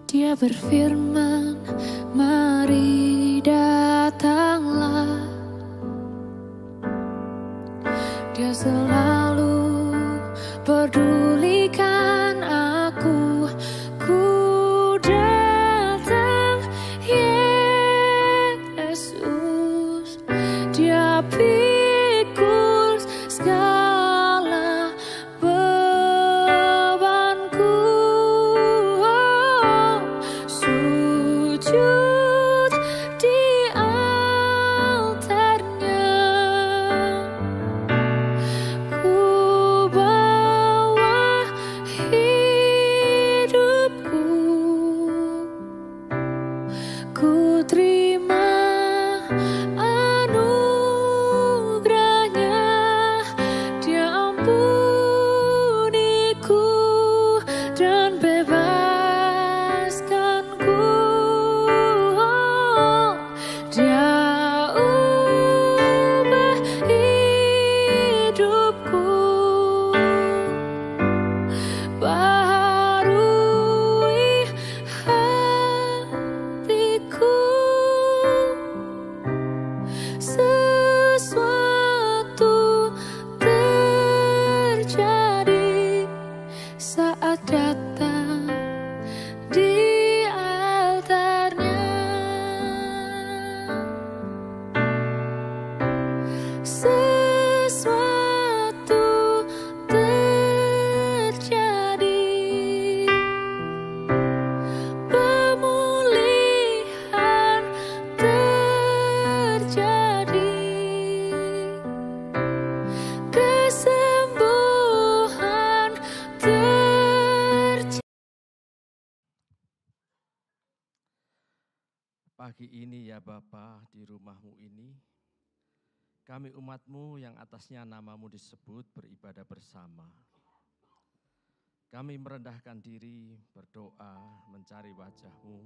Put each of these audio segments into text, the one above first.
Dia berfirman, mari datanglah. Dia selalu pedulikan aku. Ku datang Yesus. Dia pikul segala bebanku. Sujud di altarnya. Ku bawa hidupku. Ku terima anugerahnya. Dia ampuniku dan bebaskanku. Dia ubah hidupku. Baharui hatiku. Sesuatu terjadi saat datang di altarnya. Sesuatu terjadi. Pemulihan terjadi. Kesembuhan terjadi. Pagi ini ya Bapa, di rumahmu ini, kami umatmu yang atasnya namamu disebut beribadah bersama. Kami merendahkan diri, berdoa, mencari wajahmu,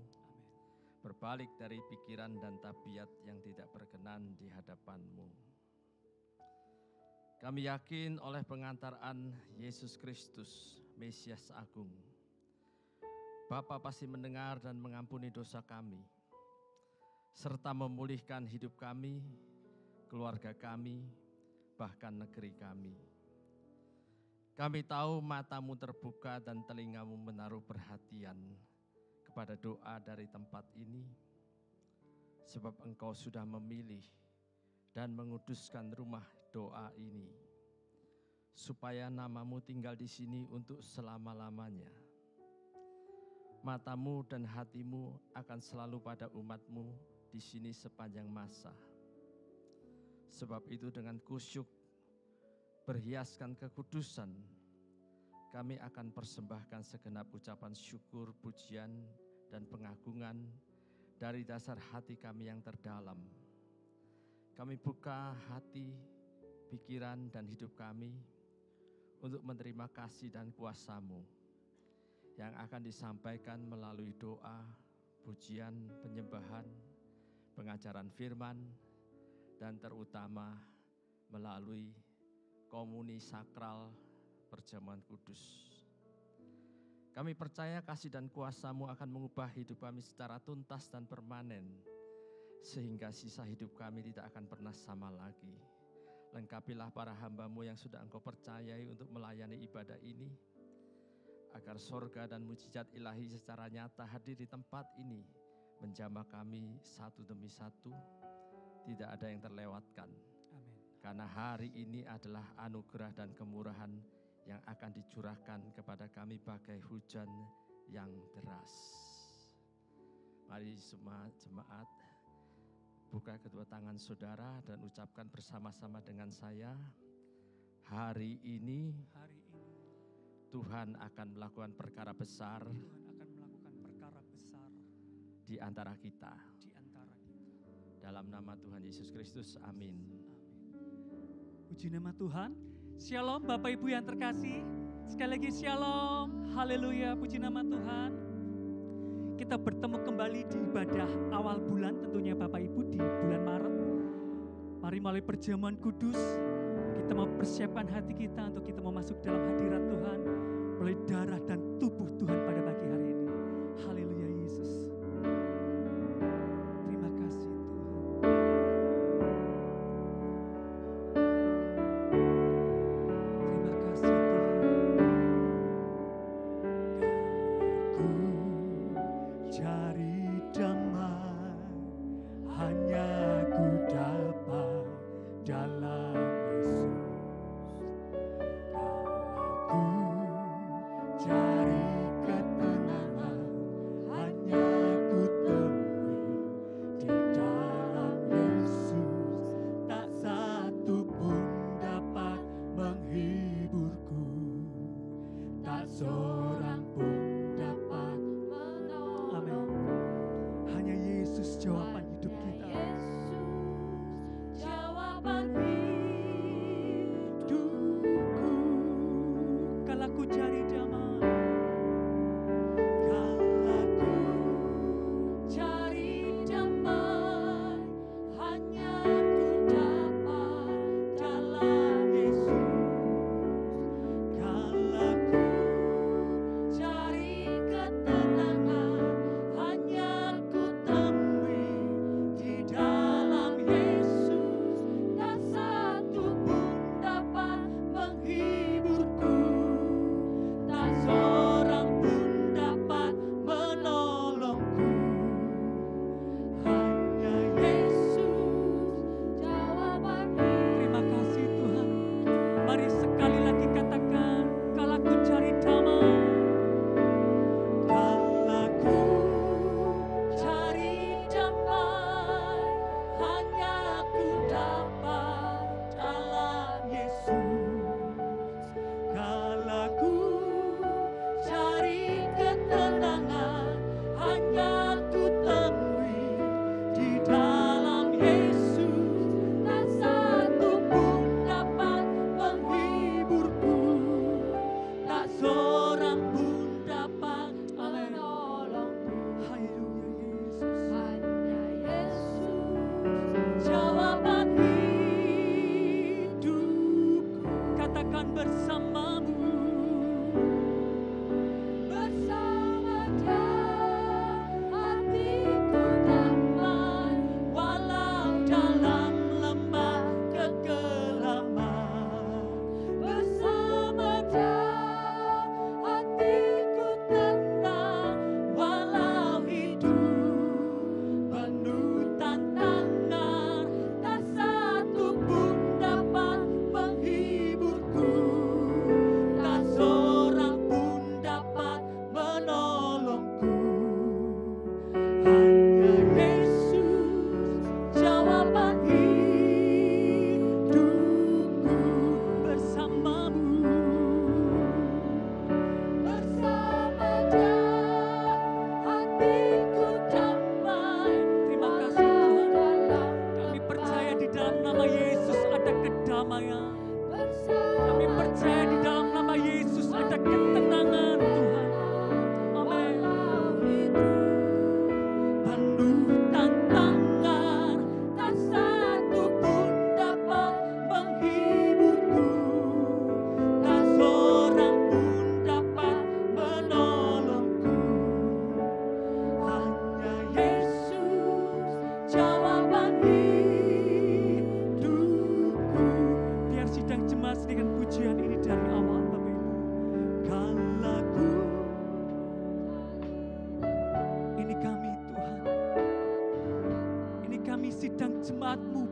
berbalik dari pikiran dan tabiat yang tidak berkenan di hadapanmu. Kami yakin oleh pengantaran Yesus Kristus, Mesias Agung, Bapa pasti mendengar dan mengampuni dosa kami, serta memulihkan hidup kami, keluarga kami, bahkan negeri kami. Kami tahu matamu terbuka dan telingamu menaruh perhatian kepada doa dari tempat ini, sebab engkau sudah memilih dan menguduskan rumah doa ini, supaya namamu tinggal di sini untuk selama-lamanya. Matamu dan hatimu akan selalu pada umatmu di sini sepanjang masa. Sebab itu dengan kusyuk, berhiaskan kekudusan, kami akan persembahkan segenap ucapan syukur, pujian, dan pengagungan dari dasar hati kami yang terdalam. Kami buka hati, pikiran, dan hidup kami untuk menerima kasih dan kuasa-Mu yang akan disampaikan melalui doa, pujian, penyembahan, pengajaran firman, dan terutama melalui komuni sakral perjamuan kudus. Kami percaya kasih dan kuasa-Mu akan mengubah hidup kami secara tuntas dan permanen, sehingga sisa hidup kami tidak akan pernah sama lagi. Lengkapilah para hamba-Mu yang sudah Engkau percayai untuk melayani ibadah ini, agar sorga dan mujizat ilahi secara nyata hadir di tempat ini, menjamah kami satu demi satu, tidak ada yang terlewatkan. Amin. Karena hari ini adalah anugerah dan kemurahan yang akan dicurahkan kepada kami bagai hujan yang deras. Mari semua jemaat, buka kedua tangan saudara dan ucapkan bersama-sama dengan saya, hari ini Tuhan akan melakukan perkara besar di antara kita. Dalam nama Tuhan Yesus Kristus, amin. Puji nama Tuhan. Shalom Bapak Ibu yang terkasih. Sekali lagi shalom. Haleluya, puji nama Tuhan. Kita bertemu kembali di ibadah awal bulan, tentunya Bapak Ibu di bulan Maret. Mari melalui perjamuan kudus, kita mau persiapkan hati kita untuk kita mau masuk dalam hadirat Tuhan melalui darah dan tubuh Tuhan pada pagi hari ini. Haleluya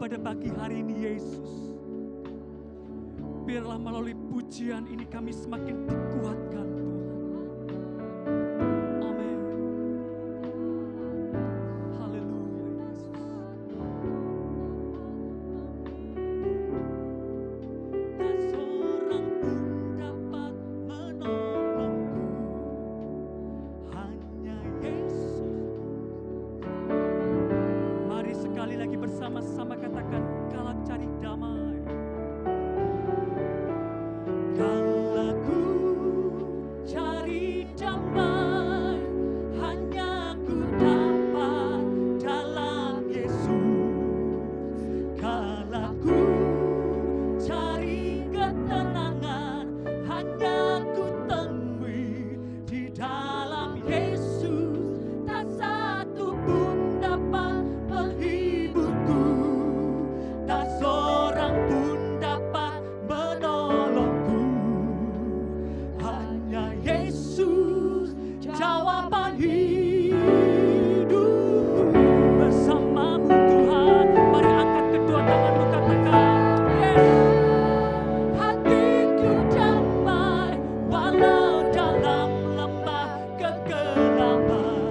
pada pagi hari ini Yesus. Biarlah melalui pujian ini kami semakin dikuatkan Tuhan. Amin. Haleluya Yesus. Tak seorang pun dapat menolongku, hanya Yesus. Mari sekali lagi bersama-sama katakan, kalau cari damai. Kalau ku cari damai, hanya ku dapat dalam Yesus. Kalau ku cari ketenangan, hanya ku temui di dalam Yesus. Tak satu pun dapat menghiburku, tak seorang pun dapat menolongku, hanya Yesus jawaban hidupku. Bersamamu Tuhan, mari angkat kedua tanganmu, katakan yes. Hatiku damai walau dalam lembah kegelapan,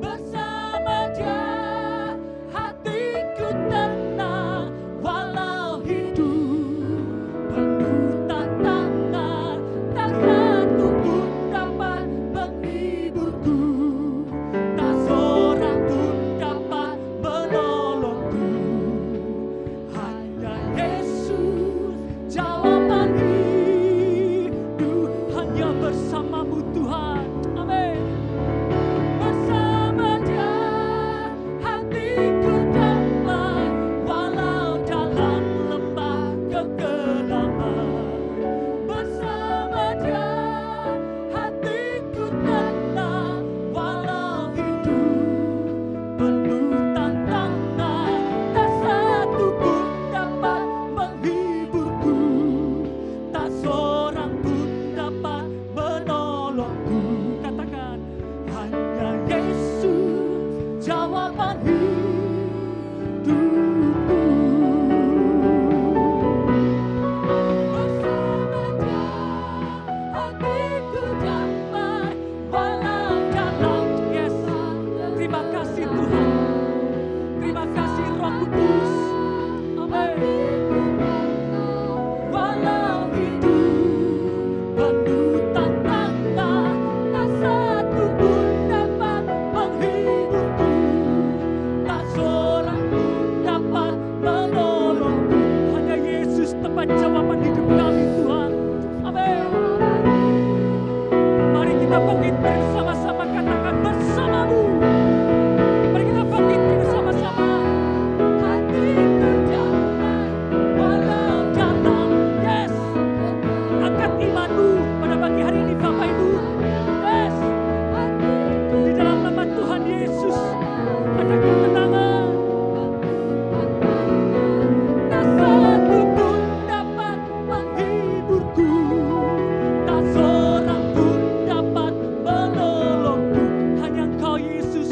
bersama Dia hatiku tenang walau hidup penuh tantangan. Tak satu pun dapat menghiburku, tak seorang pun dapat menolongku, hanya Yesus jawaban hidup. Hanya bersamamu Tuhan, amin. Bersama Dia hatiku damai walau dalam lembah kegelapan, bersama Dia hatiku tenang walau hidup penuh tantangan. Tak satu pun dapat menghiburku, tak seorang pun dapat menolongku. Katakan, hanya Yesus jawaban hidupku. Bersama Dia hatiku damai walau dalam yes. Terima kasih Tuhan, terima kasih Roh Kudus. Amin. Walau hidup penuh tantangan, tak satu pun dapat menghiburku, tak seorang pun dapat menolongku, hanya Yesus tempat jawaban hidup kami Tuhan. Amin. Mari kita bangkit bersama-sama, katakan bersamamu. Mari kita bangkit bersama-sama. Hatiku damai walau dalam yes. Angkat imanmu pada pagi hari ini Bapak Ibu. Yes. Di dalam nama Tuhan Yesus ada kemenangan. Tak satu pun dapat menghiburku, tak seorang pun dapat menolongku, hanya Engkau Yesus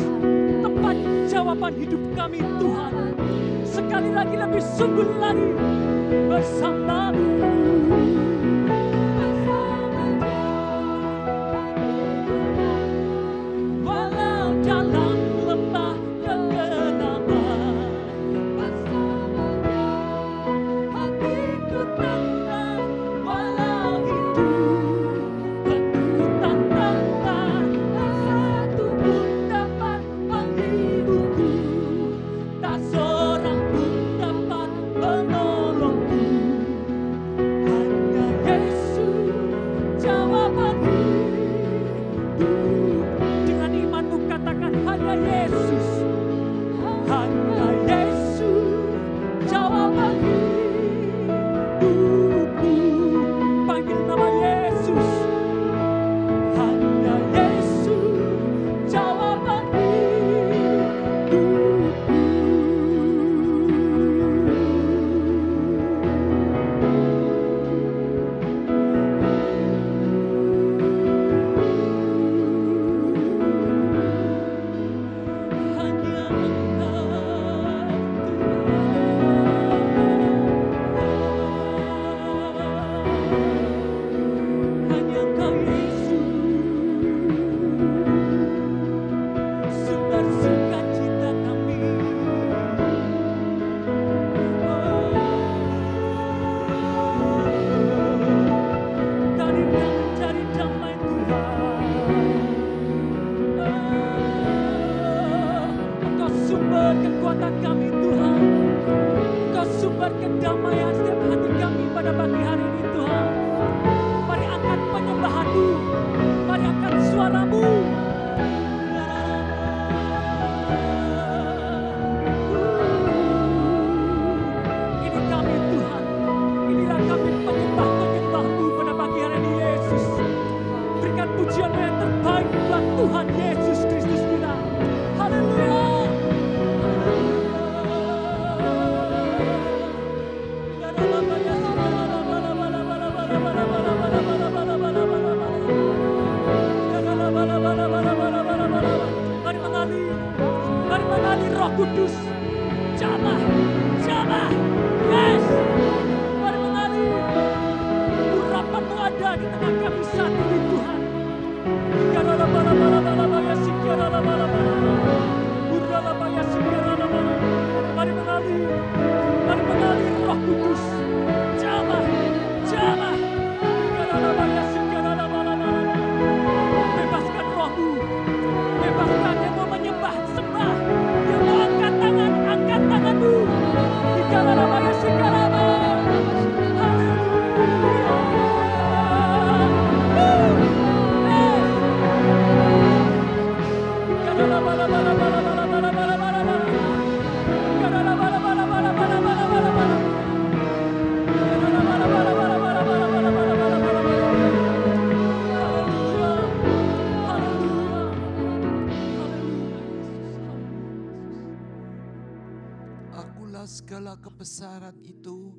tempat jawaban hidup kami Tuhan. Sekali lagi lebih sungguh lagi bersamamu. Walau dalam lembah kegelapan, hatiku tenang walau hidup penuh tantangan. Tak satu pun dapat menghiburku, tak seorang pun dapat menolongku, hanya Yesus jawaban hidup. Dengan imanmu katakan, hanya Yesus, hanya Yesus jawaban hidupku. Panggil nama Yesus, hanya Yesus jawaban hidupku. sumber kekuatan kami Tuhan. Engkau sumber kedamaian setiap hati kami pada pagi hari ini Tuhan. Mari angkat penyembahan-Mu, mari angkat suara-Mu. Ini kami Tuhan, inilah kami penyembah-penyembah-Mu pada pagi hari ini Yesus. Berikan pujian yang terbaik buat Tuhan Yesus Kristus kita. Haleluya. Mari mengalir Roh Kudus. Jamah, jamah, yes. Mari mengalir. Urapan-Mu ada di tengah kami saat ini Tuhan. Mari mengalir Roh Kudus. Jamah, jamah. Bebaskan Roh-Mu. Bebaskan yang mau menyembah, sembah. Yang mau angkat tangan-Mu. Akulah segala kebesaran itu.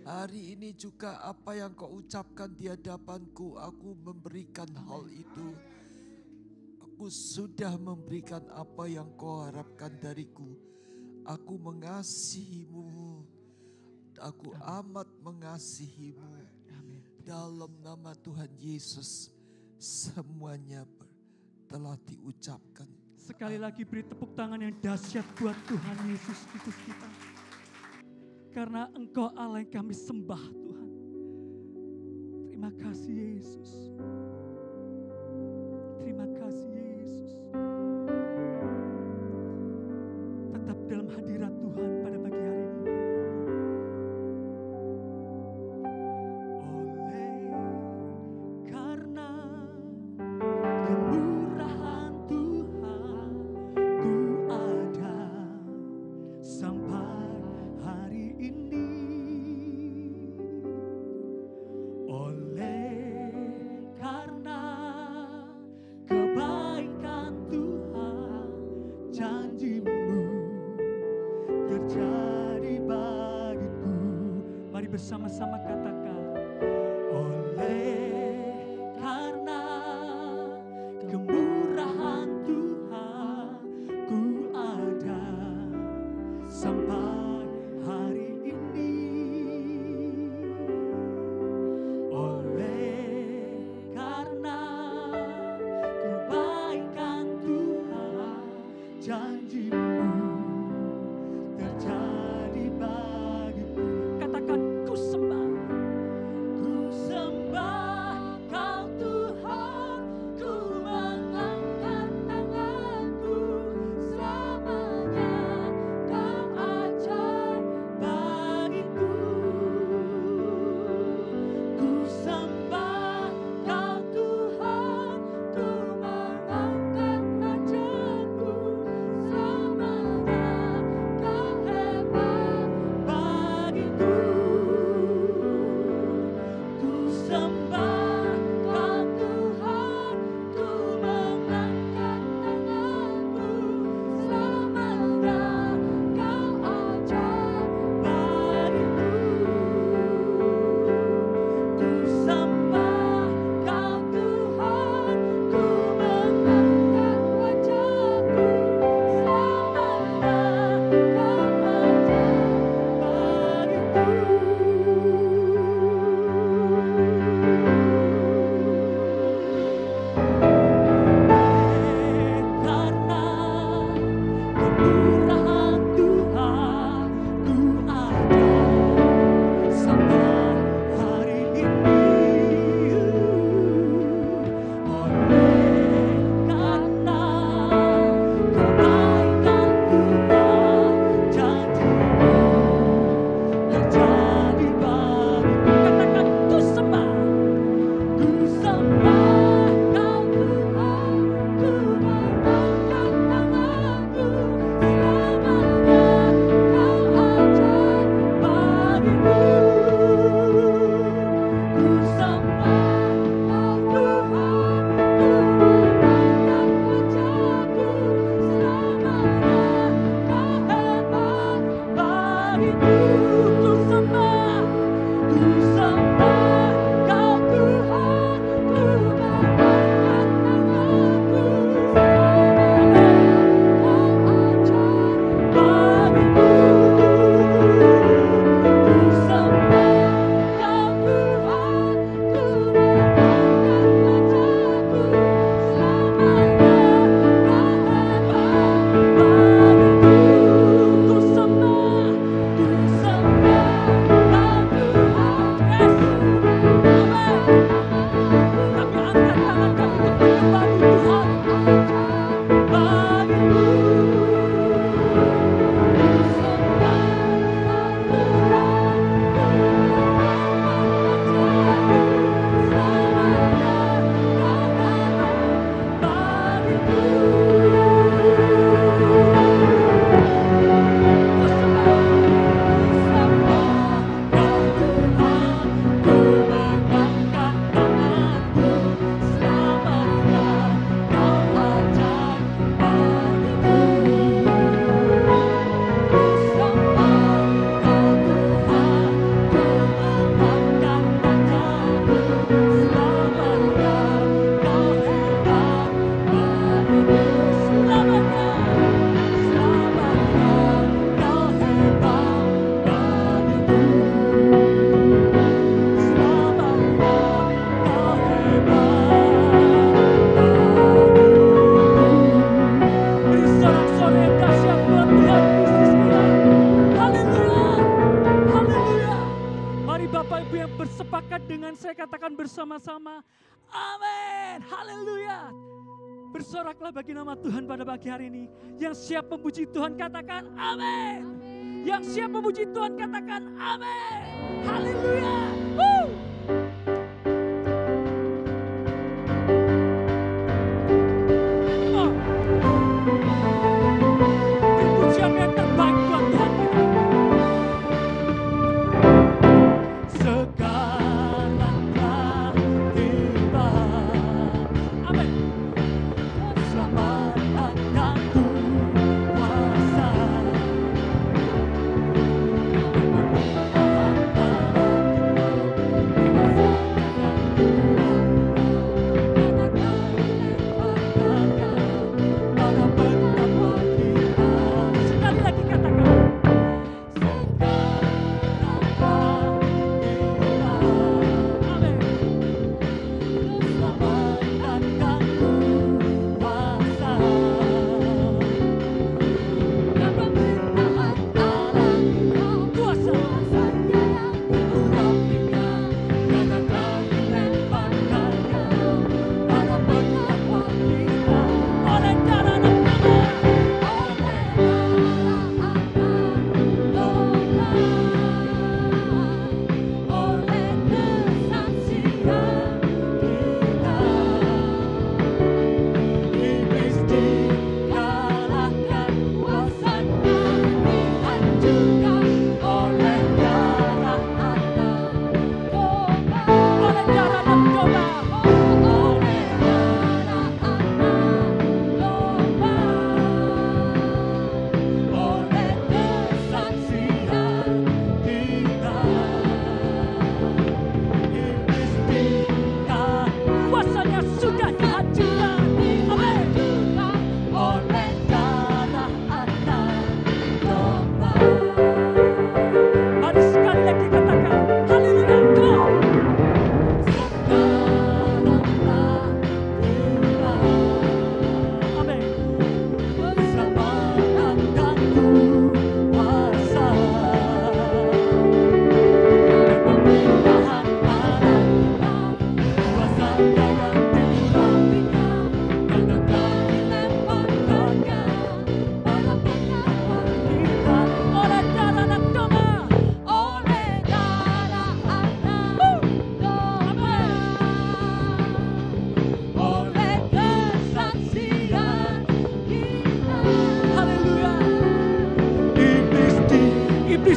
Hari ini juga apa yang Kau ucapkan di hadapanku, aku memberikan hal itu. Aku sudah memberikan apa yang Kau harapkan dariku. Aku mengasihi-Mu. Aku amat mengasihi-Mu. Dalam nama Tuhan Yesus, semuanya telah diucapkan. Sekali lagi beri tepuk tangan yang dahsyat buat Tuhan Yesus Kristus kita. Karena Engkau Allah yang kami sembah Tuhan. Terima kasih Yesus. Terima kasih Yesus. Tetap dalam hadirat Tuhan pada pagi hari ini. Oleh karena kemurahan Tuhan, ku ada sampai hari ini. Oleh karena Amin. Haleluya. Bersoraklah bagi nama Tuhan pada pagi hari ini. Yang siap memuji Tuhan katakan amin. Yang siap memuji Tuhan katakan amin. Haleluya. Pujian yang terbaik buat Tuhan kita. Sekarang telah tiba. Amin. Selamat datang kuasa. Sekali lagi katakan.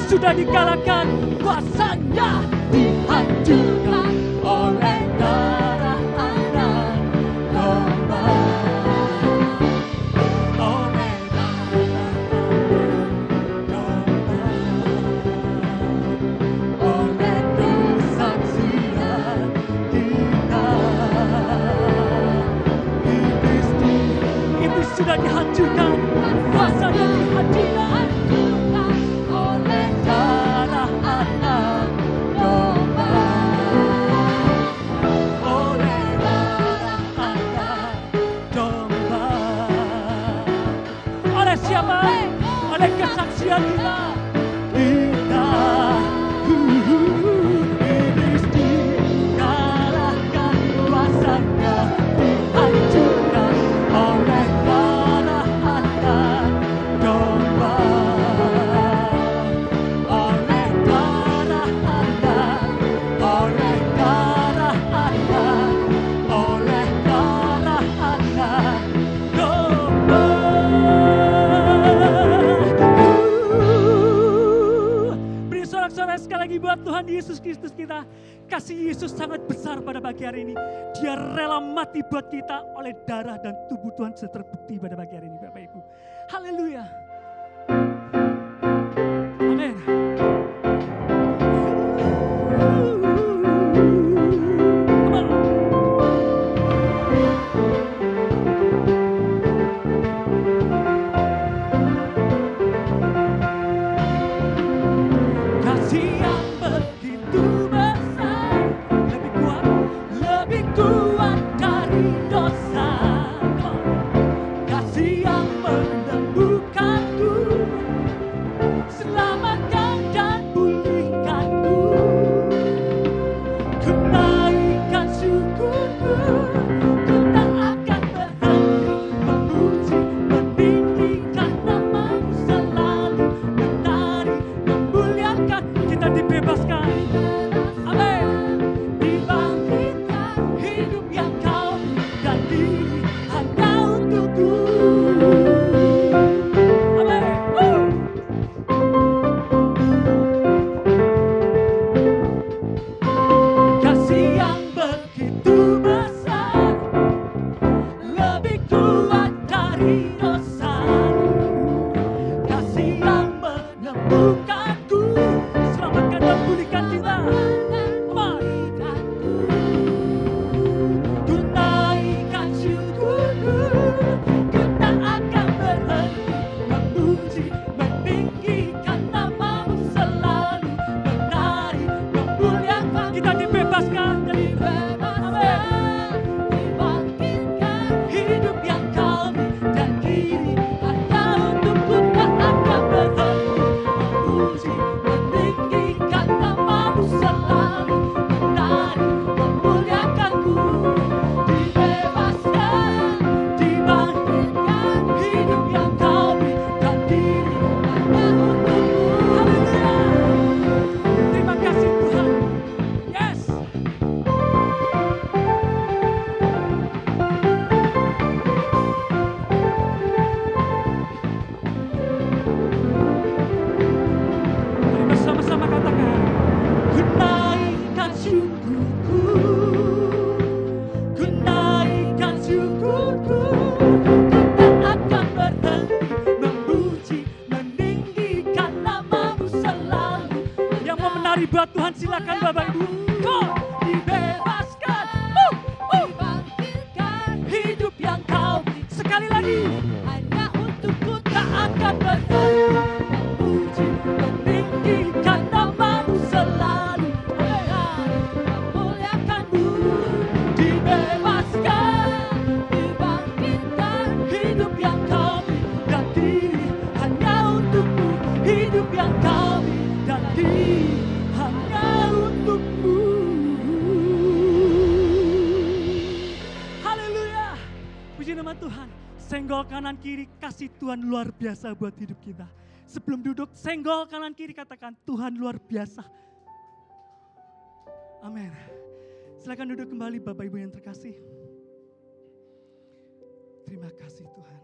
Sudah dikalahkan, kuasanya dihancurkan oleh darah anak domba. Oleh darah anak domba. Oleh kesaksian kita. Iblis sudah dihancurkan, kuasanya dihancurkan. Oleh kesaksian kita, iblis dikalahkan, kuasanya dihancurkan oleh darah anak domba. Oleh darah anak, oleh darah anak, oleh darah anak domba. Sekali lagi buat Tuhan Yesus Kristus kita. Kasih Yesus sangat besar pada pagi hari ini. Dia rela mati buat kita oleh darah dan tubuh Tuhan sudah terbukti pada pagi hari ini Bapak Ibu. Haleluya. Amin. Kasih yang menemukan diri hanya untukku. Amin. Kasih yang begitu besar, lebih kuat dari dosaku. Kasih yang menemukanku, selamatkan dan pulihkan kita. Ku naikkan syukurku, ku tak akan berhenti memuji, meninggikan namamu selalu, menari, memuliakan. Kita dibebaskan dari dibangkitkan hidup yang kami dan kini hanya untukku, tak akan berhenti memuji, meninggikan namamu selalu, menari, memuliakanmu. Dibebaskan, dibangkitkan hidup yang kami dan kini hanya untukku. Haleluya. Terima kasih Tuhan. Yes. Mari bersama-sama katakan, ku naikkan syukurku, ku naikkan syukurku, ku tak akan berhenti memuji, meninggikan namamu selalu. Yang mau menari buat Tuhan silakan Bapak Ibu. Go! Dibebaskan, dibangkitkan hidup yang kau beri. Sekali lagi, hanya untukku, tak akan berhenti memuji, meninggikan namamu selalu, menari, memuliakanmu. Dibebaskan, dibangkitkan hidup yang kau beri dan diri hanya untukmu, hidup yang kau beri dan diri hanya untukmu. Haleluya. Puji nama Tuhan. Senggol kanan kiri, kasih Tuhan luar biasa buat hidup kita. Sebelum duduk, senggol kanan kiri, katakan Tuhan luar biasa. Amin. Silakan duduk kembali Bapak Ibu yang terkasih. Terima kasih Tuhan.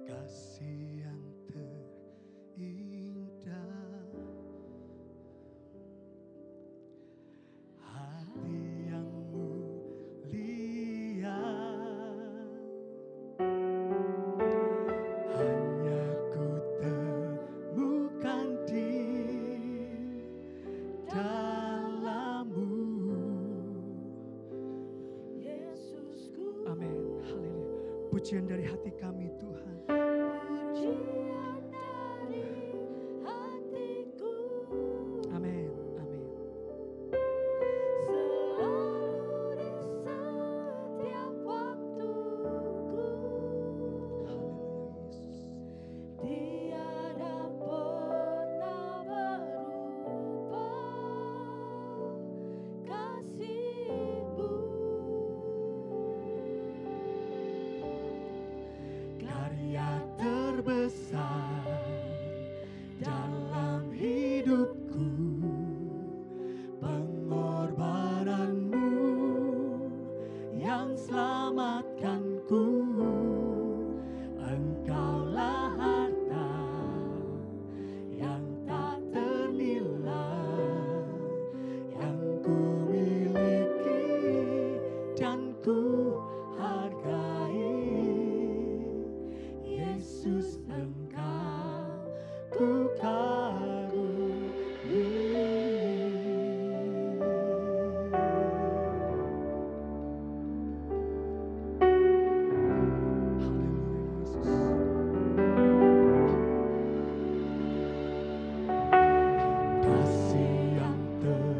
Kasih yang terindah, hati yang mulia, hanya ku temukan di dalam-Mu, Yesusku. Amin. Haleluya. Pujian dari hati kami Tuhan. Pujian dari hatiku, Amin. Amin. selalu di setiap waktuku. Haleluya Yesus. Tiada pernah berubah kasih-Mu. Karya terbesar dalam hidupku, pengorbananmu yang selamatkanku. Engkaulah harta yang tak ternilai, yang ku miliki dan ku hargai. Yesus Engkau ku kagumi. Haleluya Yesus. Kasih yang terindah,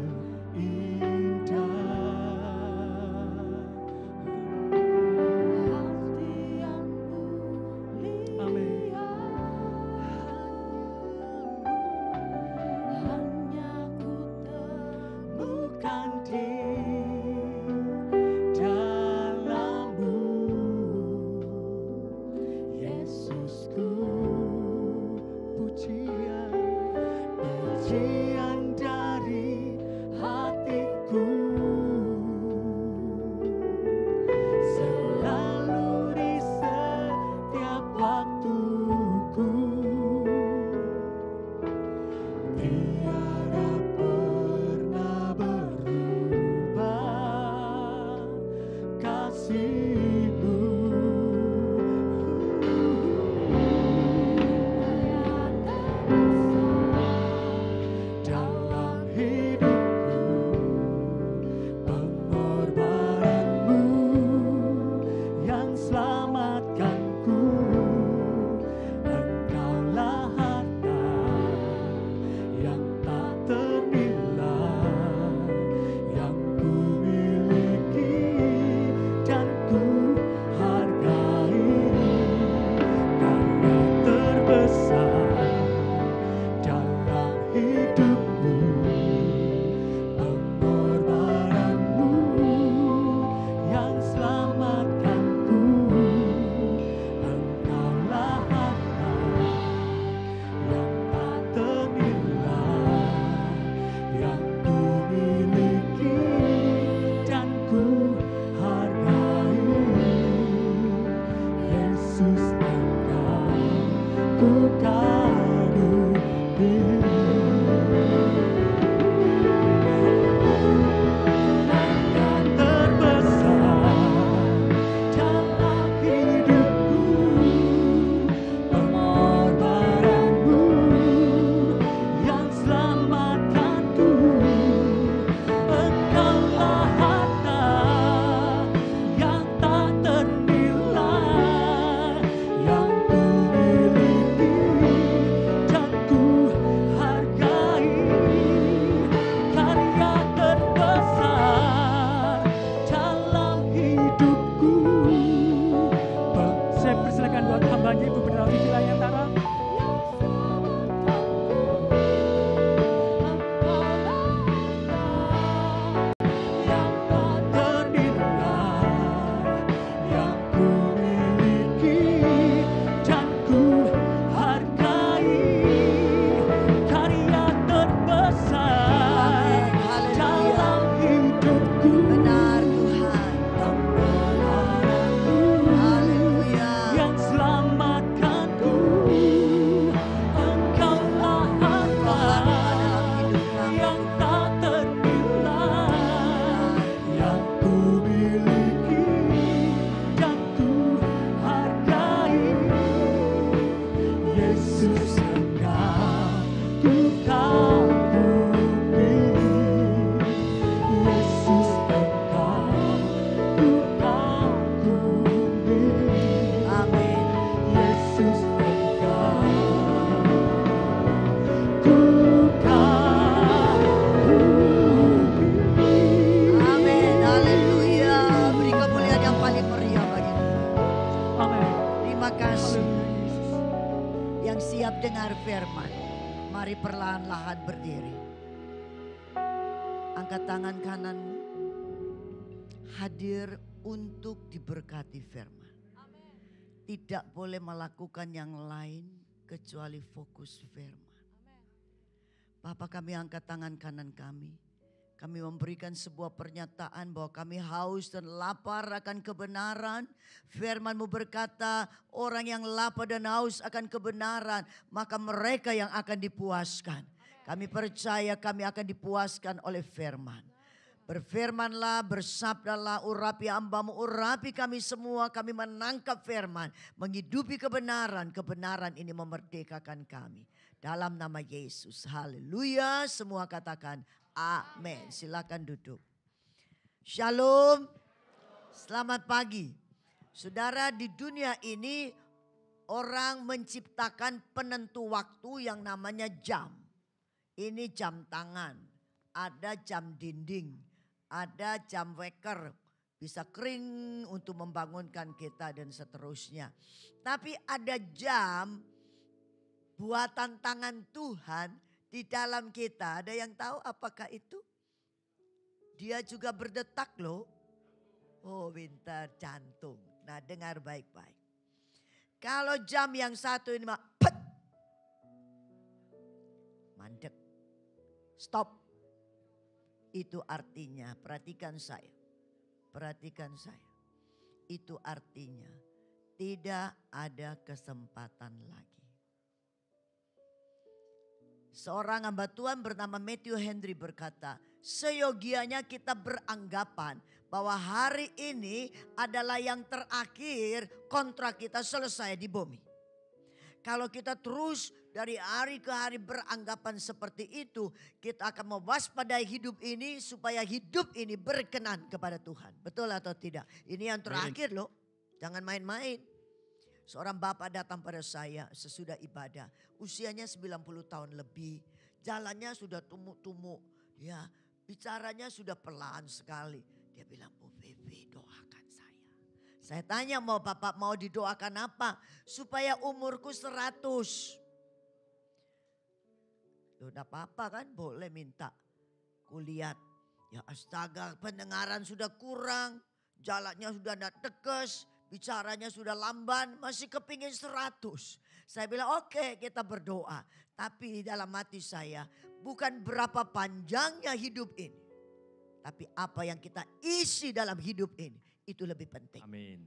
mendengar firman. Mari perlahan-lahan berdiri. Angkat tangan kananmu. Hadir untuk diberkati firman. Tidak boleh melakukan yang lain kecuali fokus firman. Bapa, kami angkat tangan kanan kami. Kami memberikan sebuah pernyataan bahwa kami haus dan lapar akan kebenaran. Firman-Mu berkata, orang yang lapar dan haus akan kebenaran, maka mereka yang akan dipuaskan. Kami percaya kami akan dipuaskan oleh firman. Berfirmanlah, bersabdalah, urapi hamba-Mu, urapi kami semua. Kami menangkap firman, menghidupi kebenaran. Kebenaran ini memerdekakan kami. Dalam nama Yesus, haleluya. Semua katakan amin. Silakan duduk. Shalom, selamat pagi. Saudara, di dunia ini orang menciptakan penentu waktu yang namanya jam. Ini jam tangan, ada jam dinding. Ada jam weker, bisa kering untuk membangunkan kita dan seterusnya. Tapi ada jam buatan tangan Tuhan di dalam kita. Ada yang tahu apakah itu? Dia juga berdetak loh. Oh, pintar, jantung. Nah, dengar baik-baik. Kalau jam yang satu ini pet, mandek, stop. Itu artinya, perhatikan saya. Itu artinya tidak ada kesempatan lagi. Seorang hamba Tuhan bernama Matthew Henry berkata, seyogianya kita beranggapan bahwa hari ini adalah yang terakhir kontrak kita selesai di bumi. Kalau kita terus dari hari ke hari beranggapan seperti itu, kita akan mewaspadai hidup ini supaya hidup ini berkenan kepada Tuhan. Betul atau tidak? Ini yang terakhir loh, jangan main-main. Seorang bapak datang pada saya sesudah ibadah, usianya 90 tahun lebih, jalannya sudah tumuk-tumuk, ya, bicaranya sudah pelan sekali. Dia bilang, Bu Vivi, doakan saya. Saya tanya, mau bapak mau didoakan apa? Supaya umurku 100. Loh, enggak apa-apa kan, boleh minta. Kulihat, ya astaga, pendengaran sudah kurang, jalannya sudah enggak tekes, bicaranya sudah lamban, masih kepingin 100. Saya bilang oke, kita berdoa. Tapi dalam hati saya, bukan berapa panjangnya hidup ini, tapi apa yang kita isi dalam hidup ini, itu lebih penting. Amin.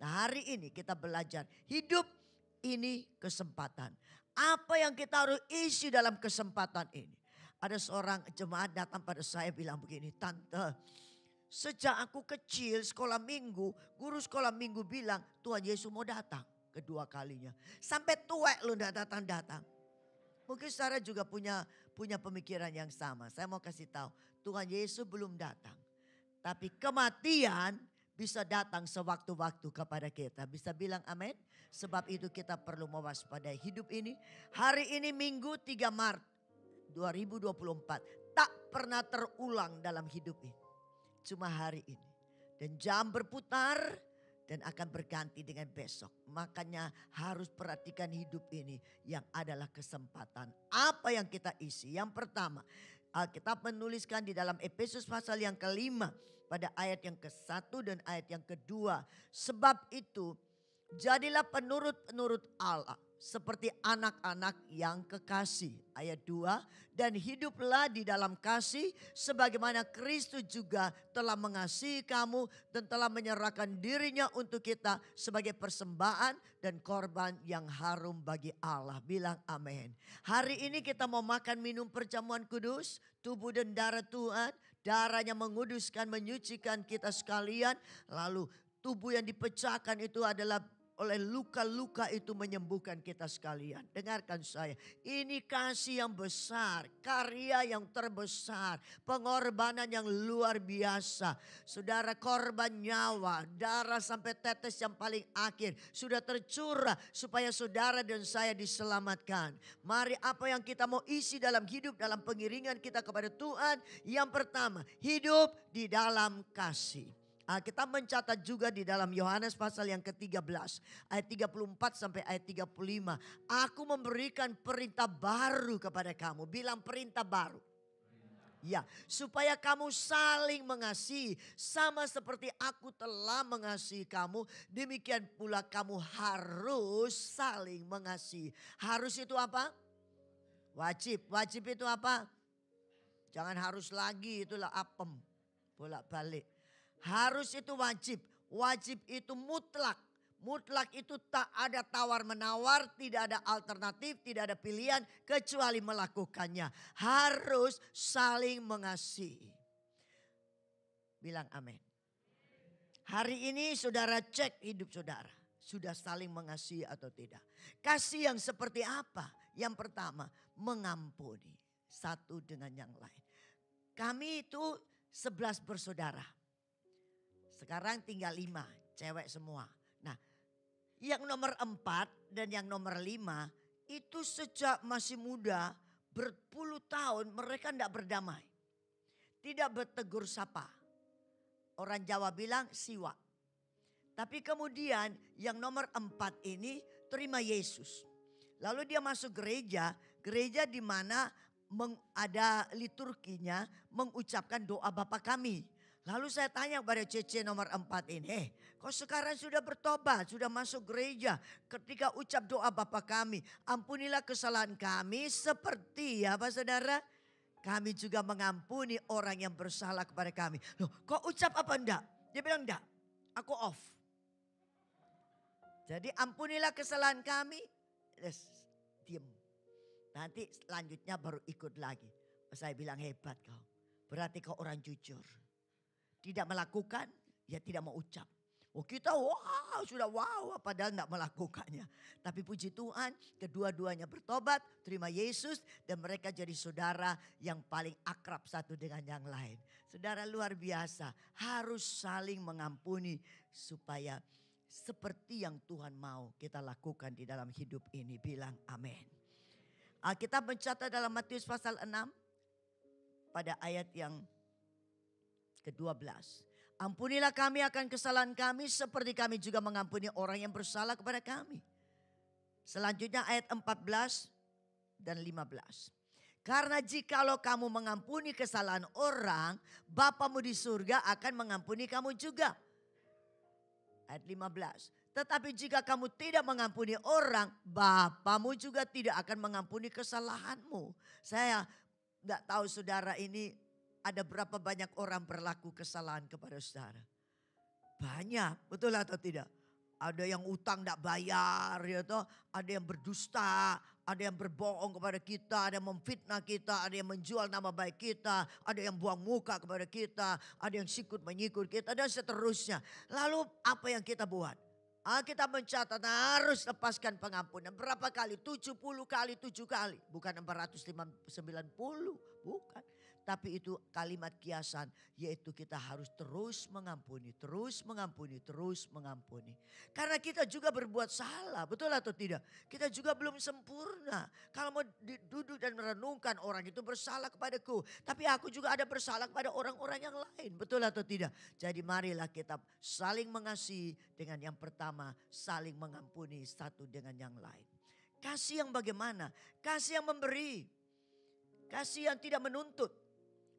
Nah, hari ini kita belajar hidup ini kesempatan. Apa yang kita harus isi dalam kesempatan ini? Ada seorang jemaat datang pada saya bilang begini, Tante, sejak aku kecil sekolah minggu, guru sekolah minggu bilang Tuhan Yesus mau datang kedua kalinya. Sampai tuwek lu enggak datang-datang. Mungkin saudara juga punya pemikiran yang sama. Saya mau kasih tahu, Tuhan Yesus belum datang. Tapi kematian bisa datang sewaktu-waktu kepada kita. Bisa bilang amin? Sebab itu kita perlu mewaspadai hidup ini. Hari ini Minggu 3 Maret 2024. Tak pernah terulang dalam hidup ini. Cuma hari ini. Dan jam berputar dan akan berganti dengan besok. Makanya harus perhatikan hidup ini yang adalah kesempatan. Apa yang kita isi? Yang pertama, Alkitab menuliskan di dalam Efesus pasal yang kelima pada ayat yang ke-1 dan ayat yang kedua. Sebab itu jadilah penurut-penurut Allah seperti anak-anak yang kekasih. Ayat 2, dan hiduplah di dalam kasih sebagaimana Kristus juga telah mengasihi kamu dan telah menyerahkan dirinya untuk kita sebagai persembahan dan korban yang harum bagi Allah. Bilang amin. Hari ini kita mau makan minum perjamuan kudus, tubuh dan darah Tuhan. Darahnya menguduskan, menyucikan kita sekalian. Lalu tubuh yang dipecahkan itu adalah oleh luka-luka itu menyembuhkan kita sekalian. Dengarkan saya, ini kasih yang besar, karya yang terbesar, pengorbanan yang luar biasa. Saudara, korban nyawa, darah sampai tetes yang paling akhir sudah tercurah supaya saudara dan saya diselamatkan. Mari apa yang kita mau isi dalam hidup, dalam pengiringan kita kepada Tuhan. Yang pertama, hidup di dalam kasih. Kita mencatat juga di dalam Yohanes pasal yang ke-13 ayat 34 sampai ayat 35. Aku memberikan perintah baru kepada kamu. Bilang perintah baru. Ya, supaya kamu saling mengasihi. Sama seperti aku telah mengasihi kamu, demikian pula kamu harus saling mengasihi. Harus itu apa? Wajib. Wajib itu apa? Jangan harus lagi, itulah apem. Bolak-balik. Harus itu wajib. Wajib itu mutlak. Mutlak itu tak ada tawar-menawar, tidak ada alternatif, tidak ada pilihan kecuali melakukannya. Harus saling mengasihi. Bilang amin. Hari ini saudara cek hidup saudara. Sudah saling mengasihi atau tidak. Kasih yang seperti apa? Yang pertama, mengampuni satu dengan yang lain. Kami itu 11 bersaudara. Sekarang tinggal 5, cewek semua. Nah, yang nomor 4 dan yang nomor 5 itu sejak masih muda berpuluh tahun mereka tidak berdamai. Tidak bertegur sapa. Orang Jawa bilang siwa. Tapi kemudian yang nomor 4 ini terima Yesus. Lalu dia masuk gereja, gereja di mana ada liturginya mengucapkan doa Bapa kami. Lalu saya tanya kepada Cece nomor 4 ini, kok sekarang sudah bertobat, sudah masuk gereja. Ketika ucap doa Bapa kami, ampunilah kesalahan kami seperti apa saudara? Kami juga mengampuni orang yang bersalah kepada kami. Loh, kok ucap apa enggak? Dia bilang enggak, aku off. Jadi ampunilah kesalahan kami, diam. Nanti selanjutnya baru ikut lagi. Saya bilang hebat kau, berarti kau orang jujur. Tidak melakukan, ya tidak mau ucap. Oh kita wow, sudah wow, padahal tidak melakukannya. Tapi puji Tuhan, kedua-duanya bertobat, terima Yesus. Dan mereka jadi saudara yang paling akrab satu dengan yang lain. Saudara luar biasa, harus saling mengampuni supaya seperti yang Tuhan mau kita lakukan di dalam hidup ini. Bilang amin. Alkitab mencatat dalam Matius pasal 6 pada ayat yang ke-12. Ampunilah kami akan kesalahan kami seperti kami juga mengampuni orang yang bersalah kepada kami. Selanjutnya ayat 14 dan 15. Karena jikalau kamu mengampuni kesalahan orang, Bapamu di surga akan mengampuni kamu juga. Ayat 15. Tetapi jika kamu tidak mengampuni orang, Bapamu juga tidak akan mengampuni kesalahanmu. Saya tidak tahu saudara ini ada berapa banyak orang berlaku kesalahan kepada saudara. Banyak, betul atau tidak? Ada yang utang tidak bayar, ya toh. Ada yang berdusta, ada yang berbohong kepada kita, ada yang memfitnah kita, ada yang menjual nama baik kita, ada yang buang muka kepada kita, ada yang sikut menyikut kita dan seterusnya. Lalu apa yang kita buat? Kita mencatat harus lepaskan pengampunan. Berapa kali? 70 kali 7 kali. Bukan 490, bukan. Tapi itu kalimat kiasan, yaitu kita harus terus mengampuni, terus mengampuni, terus mengampuni. Karena kita juga berbuat salah, betul atau tidak? Kita juga belum sempurna. Kalau mau duduk dan merenungkan orang itu bersalah kepadaku. Tapi aku juga ada bersalah kepada orang-orang yang lain, betul atau tidak? Jadi marilah kita saling mengasihi dengan yang pertama, saling mengampuni satu dengan yang lain. Kasih yang bagaimana? Kasih yang memberi. Kasih yang tidak menuntut.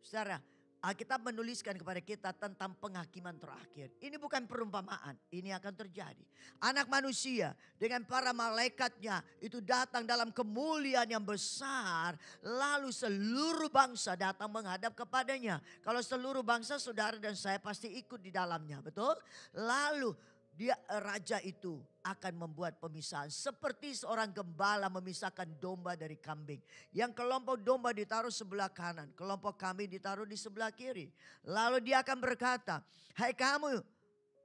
Saudara, Alkitab menuliskan kepada kita tentang penghakiman terakhir. Ini bukan perumpamaan, ini akan terjadi. Anak manusia dengan para malaikatnya itu datang dalam kemuliaan yang besar. Lalu seluruh bangsa datang menghadap kepadanya. Kalau seluruh bangsa, saudara dan saya pasti ikut di dalamnya, betul? Lalu raja itu akan membuat pemisahan. Seperti seorang gembala memisahkan domba dari kambing. Yang kelompok domba ditaruh sebelah kanan. Kelompok kambing ditaruh di sebelah kiri. Lalu dia akan berkata, hai kamu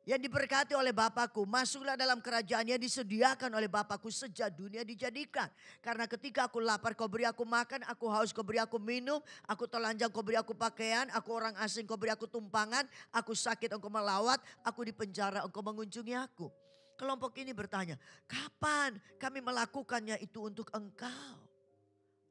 yang diberkati oleh Bapakku, masuklah dalam kerajaan yang disediakan oleh Bapakku sejak dunia dijadikan. Karena ketika aku lapar kau beri aku makan, aku haus kau beri aku minum, aku telanjang kau beri aku pakaian, aku orang asing kau beri aku tumpangan, aku sakit engkau melawat, aku di penjara engkau mengunjungi aku. Kelompok ini bertanya, kapan kami melakukannya itu untuk engkau?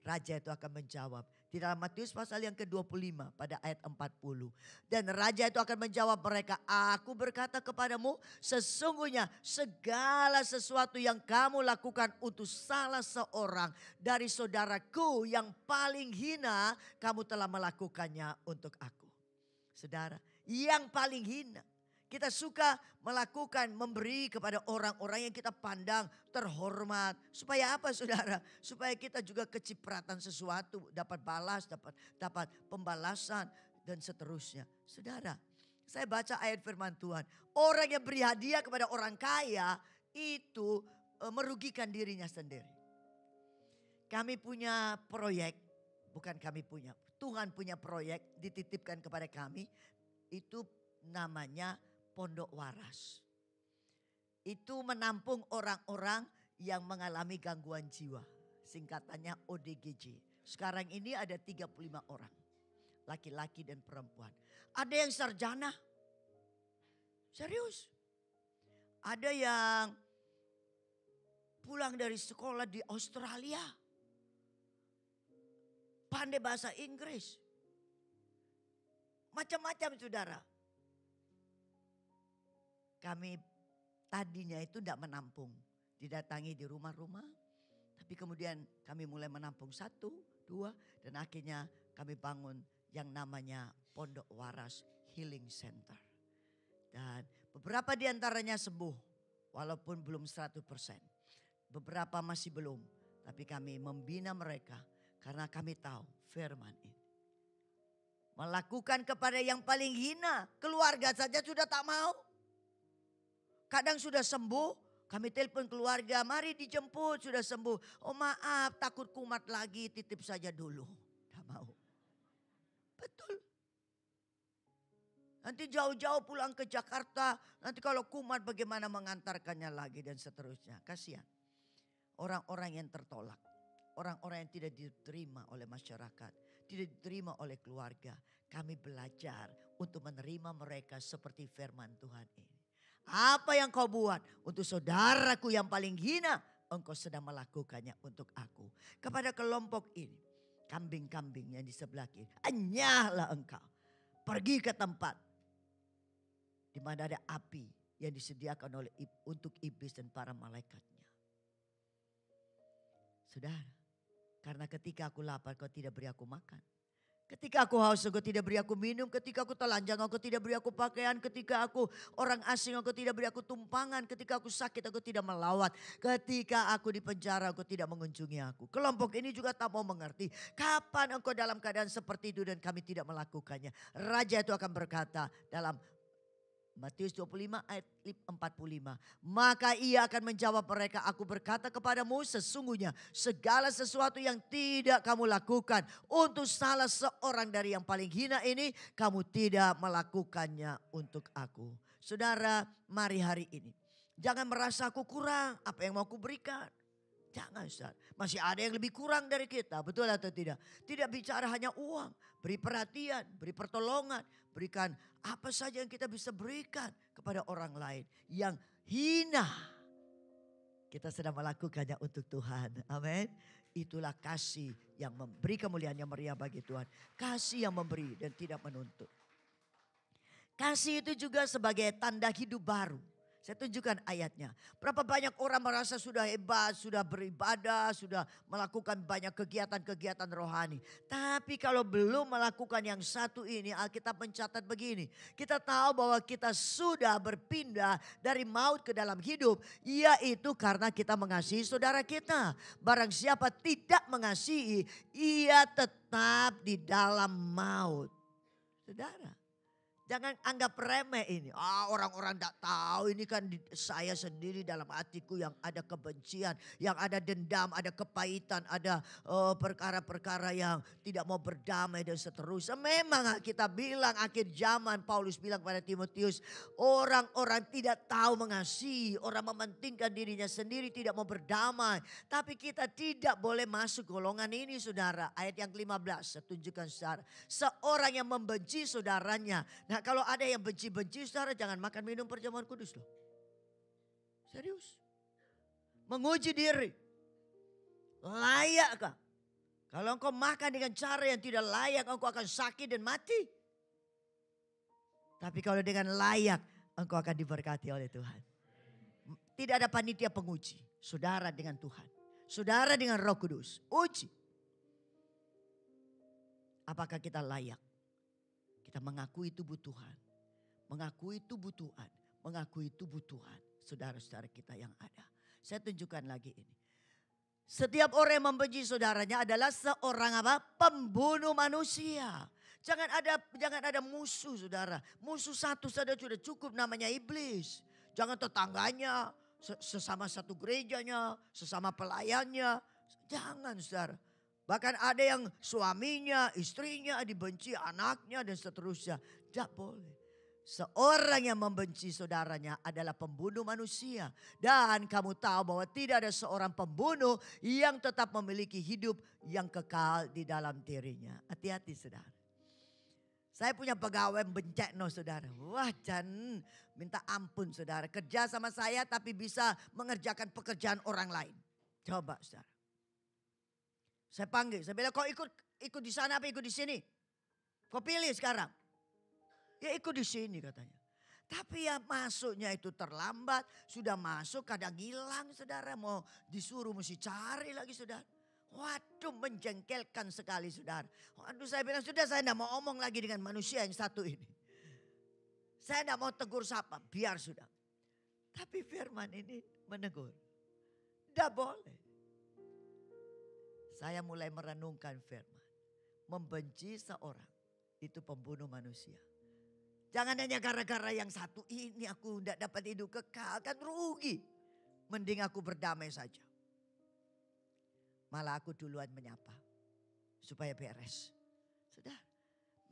Raja itu akan menjawab, Di dalam Matius pasal yang ke-25 pada ayat 40. Dan raja itu akan menjawab mereka, aku berkata kepadamu, sesungguhnya segala sesuatu yang kamu lakukan untuk salah seorang dari saudaraku yang paling hina, kamu telah melakukannya untuk aku. Saudara, yang paling hina. Kita suka melakukan, memberi kepada orang-orang yang kita pandang terhormat. Supaya apa saudara? Supaya kita juga kecipratan sesuatu, dapat balas, dapat pembalasan dan seterusnya. Saudara, saya baca ayat firman Tuhan. Orang yang beri hadiah kepada orang kaya itu merugikan dirinya sendiri. Kami punya proyek, bukan kami punya. Tuhan punya proyek dititipkan kepada kami. Itu namanya Pondok Waras. Itu menampung orang-orang yang mengalami gangguan jiwa. Singkatannya ODGJ. Sekarang ini ada 35 orang. Laki-laki dan perempuan. Ada yang sarjana. Serius. Ada yang pulang dari sekolah di Australia. Pandai bahasa Inggris. Macam-macam saudara. Kami tadinya itu tidak menampung. Didatangi di rumah-rumah. Tapi kemudian kami mulai menampung 1, 2. Dan akhirnya kami bangun yang namanya Pondok Waras Healing Center. Dan beberapa di antaranya sembuh. Walaupun belum 100%. Beberapa masih belum. Tapi kami membina mereka. Karena kami tahu firman ini. Melakukan kepada yang paling hina. Keluarga saja sudah tak mau. Kadang sudah sembuh, kami telepon keluarga, mari dijemput, sudah sembuh. Oh maaf, takut kumat lagi, titip saja dulu. Tidak mau. Betul. Nanti jauh-jauh pulang ke Jakarta, nanti kalau kumat bagaimana mengantarkannya lagi dan seterusnya. Kasihan. Orang-orang yang tertolak, orang-orang yang tidak diterima oleh masyarakat, tidak diterima oleh keluarga. Kami belajar untuk menerima mereka seperti firman Tuhan ini. Apa yang kau buat untuk saudaraku yang paling hina, engkau sedang melakukannya untuk aku. Kepada kelompok ini, kambing-kambing yang di sebelah kiri, enyahlah engkau. Pergi ke tempat di mana ada api yang disediakan oleh untuk iblis dan para malaikatnya. Saudara, karena ketika aku lapar kau tidak beri aku makan. Ketika aku haus engkau tidak beri aku minum. Ketika aku telanjang engkau tidak beri aku pakaian. Ketika aku orang asing engkau tidak beri aku tumpangan. Ketika aku sakit engkau tidak melawat. Ketika aku di penjara engkau tidak mengunjungi aku. Kelompok ini juga tak mau mengerti. Kapan engkau dalam keadaan seperti itu dan kami tidak melakukannya. Raja itu akan berkata dalam Matius 25 ayat 45. Maka ia akan menjawab mereka, aku berkata kepadamu sesungguhnya segala sesuatu yang tidak kamu lakukan untuk salah seorang dari yang paling hina ini, kamu tidak melakukannya untuk aku. Saudara, mari hari ini. Jangan merasa aku kurang, apa yang mau aku berikan. Jangan Ustaz, masih ada yang lebih kurang dari kita, betul atau tidak? Tidak bicara hanya uang, beri perhatian, beri pertolongan, berikan apa saja yang kita bisa berikan kepada orang lain yang hina. Kita sedang melakukannya untuk Tuhan, amin. Itulah kasih yang memberi kemuliaan yang meriah bagi Tuhan. Kasih yang memberi dan tidak menuntut. Kasih itu juga sebagai tanda hidup baru. Saya tunjukkan ayatnya. Berapa banyak orang merasa sudah hebat, sudah beribadah, sudah melakukan banyak kegiatan-kegiatan rohani. Tapi kalau belum melakukan yang satu ini, Alkitab mencatat begini. Kita tahu bahwa kita sudah berpindah dari maut ke dalam hidup. Yaitu karena kita mengasihi saudara kita. Barang siapa tidak mengasihi, ia tetap di dalam maut. Saudara. Jangan anggap remeh ini. Orang-orang tidak tahu ini kan saya sendiri dalam hatiku yang ada kebencian. Yang ada dendam, ada kepahitan, ada perkara-perkara yang tidak mau berdamai dan seterusnya. Memang kita bilang akhir zaman, Paulus bilang pada Timotius. Orang-orang tidak tahu mengasihi, orang mementingkan dirinya sendiri, tidak mau berdamai. Tapi kita tidak boleh masuk golongan ini saudara. Ayat yang ke-15 saya tunjukkan saudara. Seorang yang membenci saudaranya. Nah kalau ada yang benci-benci saudara jangan makan minum perjamuan kudus loh. Serius. Menguji diri. Layakkah? Kalau engkau makan dengan cara yang tidak layak, engkau akan sakit dan mati. Tapi kalau dengan layak, engkau akan diberkati oleh Tuhan. Tidak ada panitia penguji. Saudara dengan Tuhan. Saudara dengan Roh Kudus. Uji. Apakah kita layak? Kita mengakui tubuh Tuhan. Mengakui tubuh Tuhan. Mengakui tubuh Tuhan. Saudara-saudara kita yang ada. Saya tunjukkan lagi ini. Setiap orang yang membenci saudaranya adalah seorang apa? Pembunuh manusia. Jangan ada musuh, saudara. Musuh satu saja sudah cukup, namanya iblis. Jangan tetangganya, sesama satu gerejanya, sesama pelayannya. Jangan, saudara. Bahkan ada yang suaminya, istrinya dibenci, anaknya dan seterusnya. Tidak boleh. Seorang yang membenci saudaranya adalah pembunuh manusia. Dan kamu tahu bahwa tidak ada seorang pembunuh yang tetap memiliki hidup yang kekal di dalam dirinya. Hati-hati, saudara. Saya punya pegawai bencekno, saudara. Wah, jangan minta ampun, saudara. Kerja sama saya tapi bisa mengerjakan pekerjaan orang lain. Coba, saudara. Saya panggil, saya bilang, kau ikut di sana apa ikut di sini? Kau pilih sekarang. Ya ikut di sini katanya. Tapi ya masuknya itu terlambat. Sudah masuk kadang hilang, saudara. Mau disuruh mesti cari lagi, saudara. Waduh, menjengkelkan sekali, saudara. Waduh, saya bilang sudah, saya tidak mau omong lagi dengan manusia yang satu ini. Saya tidak mau tegur sapa, biar sudah. Tapi firman ini menegur. Tidak boleh. Saya mulai merenungkan firman. Membenci seorang itu pembunuh manusia. Jangan hanya gara-gara yang satu ini aku tidak dapat hidup kekal, kan rugi. Mending aku berdamai saja. Malah aku duluan menyapa supaya beres. Sudah,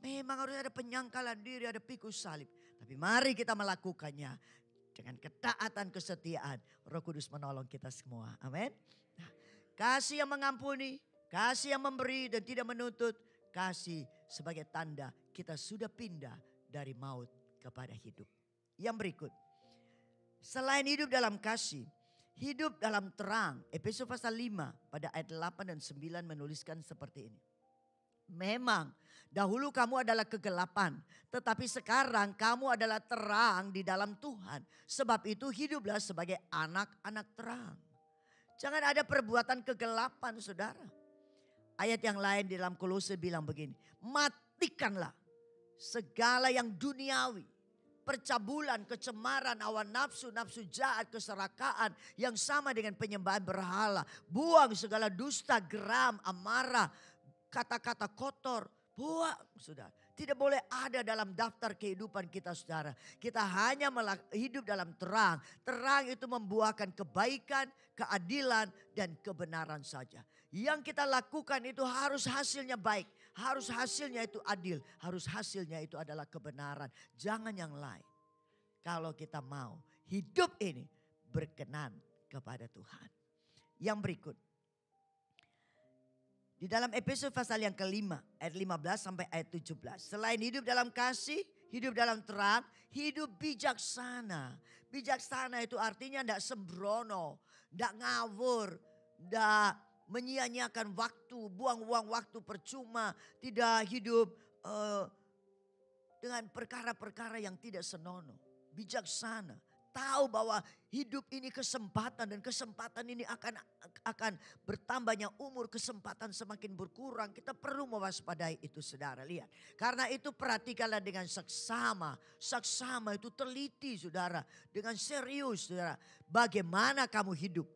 memang harus ada penyangkalan diri, ada pikul salib. Tapi mari kita melakukannya dengan ketaatan, kesetiaan. Roh Kudus menolong kita semua. Amin. Nah, kasih yang mengampuni, kasih yang memberi dan tidak menuntut. Kasih sebagai tanda kita sudah pindah dari maut kepada hidup. Yang berikut. Selain hidup dalam kasih, hidup dalam terang. Efesus pasal 5 pada ayat 8 dan 9 menuliskan seperti ini. Memang dahulu kamu adalah kegelapan, tetapi sekarang kamu adalah terang di dalam Tuhan. Sebab itu hiduplah sebagai anak-anak terang. Jangan ada perbuatan kegelapan, saudara. Ayat yang lain di dalam Kolose bilang begini. Matikanlah segala yang duniawi. Percabulan, kecemaran, hawa nafsu, nafsu jahat, keserakaan yang sama dengan penyembahan berhala. Buang segala dusta, geram, amarah, kata-kata kotor. Buang, saudara. Tidak boleh ada dalam daftar kehidupan kita, saudara. Kita hanya hidup dalam terang. Terang itu membuahkan kebaikan, keadilan, dan kebenaran saja. Yang kita lakukan itu harus hasilnya baik. Harus hasilnya itu adil. Harus hasilnya itu adalah kebenaran. Jangan yang lain. Kalau kita mau hidup ini berkenan kepada Tuhan. Yang berikut. Di dalam Efesus pasal yang kelima, ayat 15 sampai ayat 17. Selain hidup dalam kasih, hidup dalam terang, hidup bijaksana. Bijaksana itu artinya tidak sembrono, tidak ngawur, tidak menyia-nyiakan waktu, buang-buang waktu percuma. Tidak hidup dengan perkara-perkara yang tidak senonoh. Bijaksana. Tahu bahwa hidup ini kesempatan dan kesempatan ini akan bertambahnya umur, kesempatan semakin berkurang. Kita perlu mewaspadai itu, saudara. Lihat. Karena itu perhatikanlah dengan saksama. Saksama itu teliti, saudara. Dengan serius, saudara. Bagaimana kamu hidup.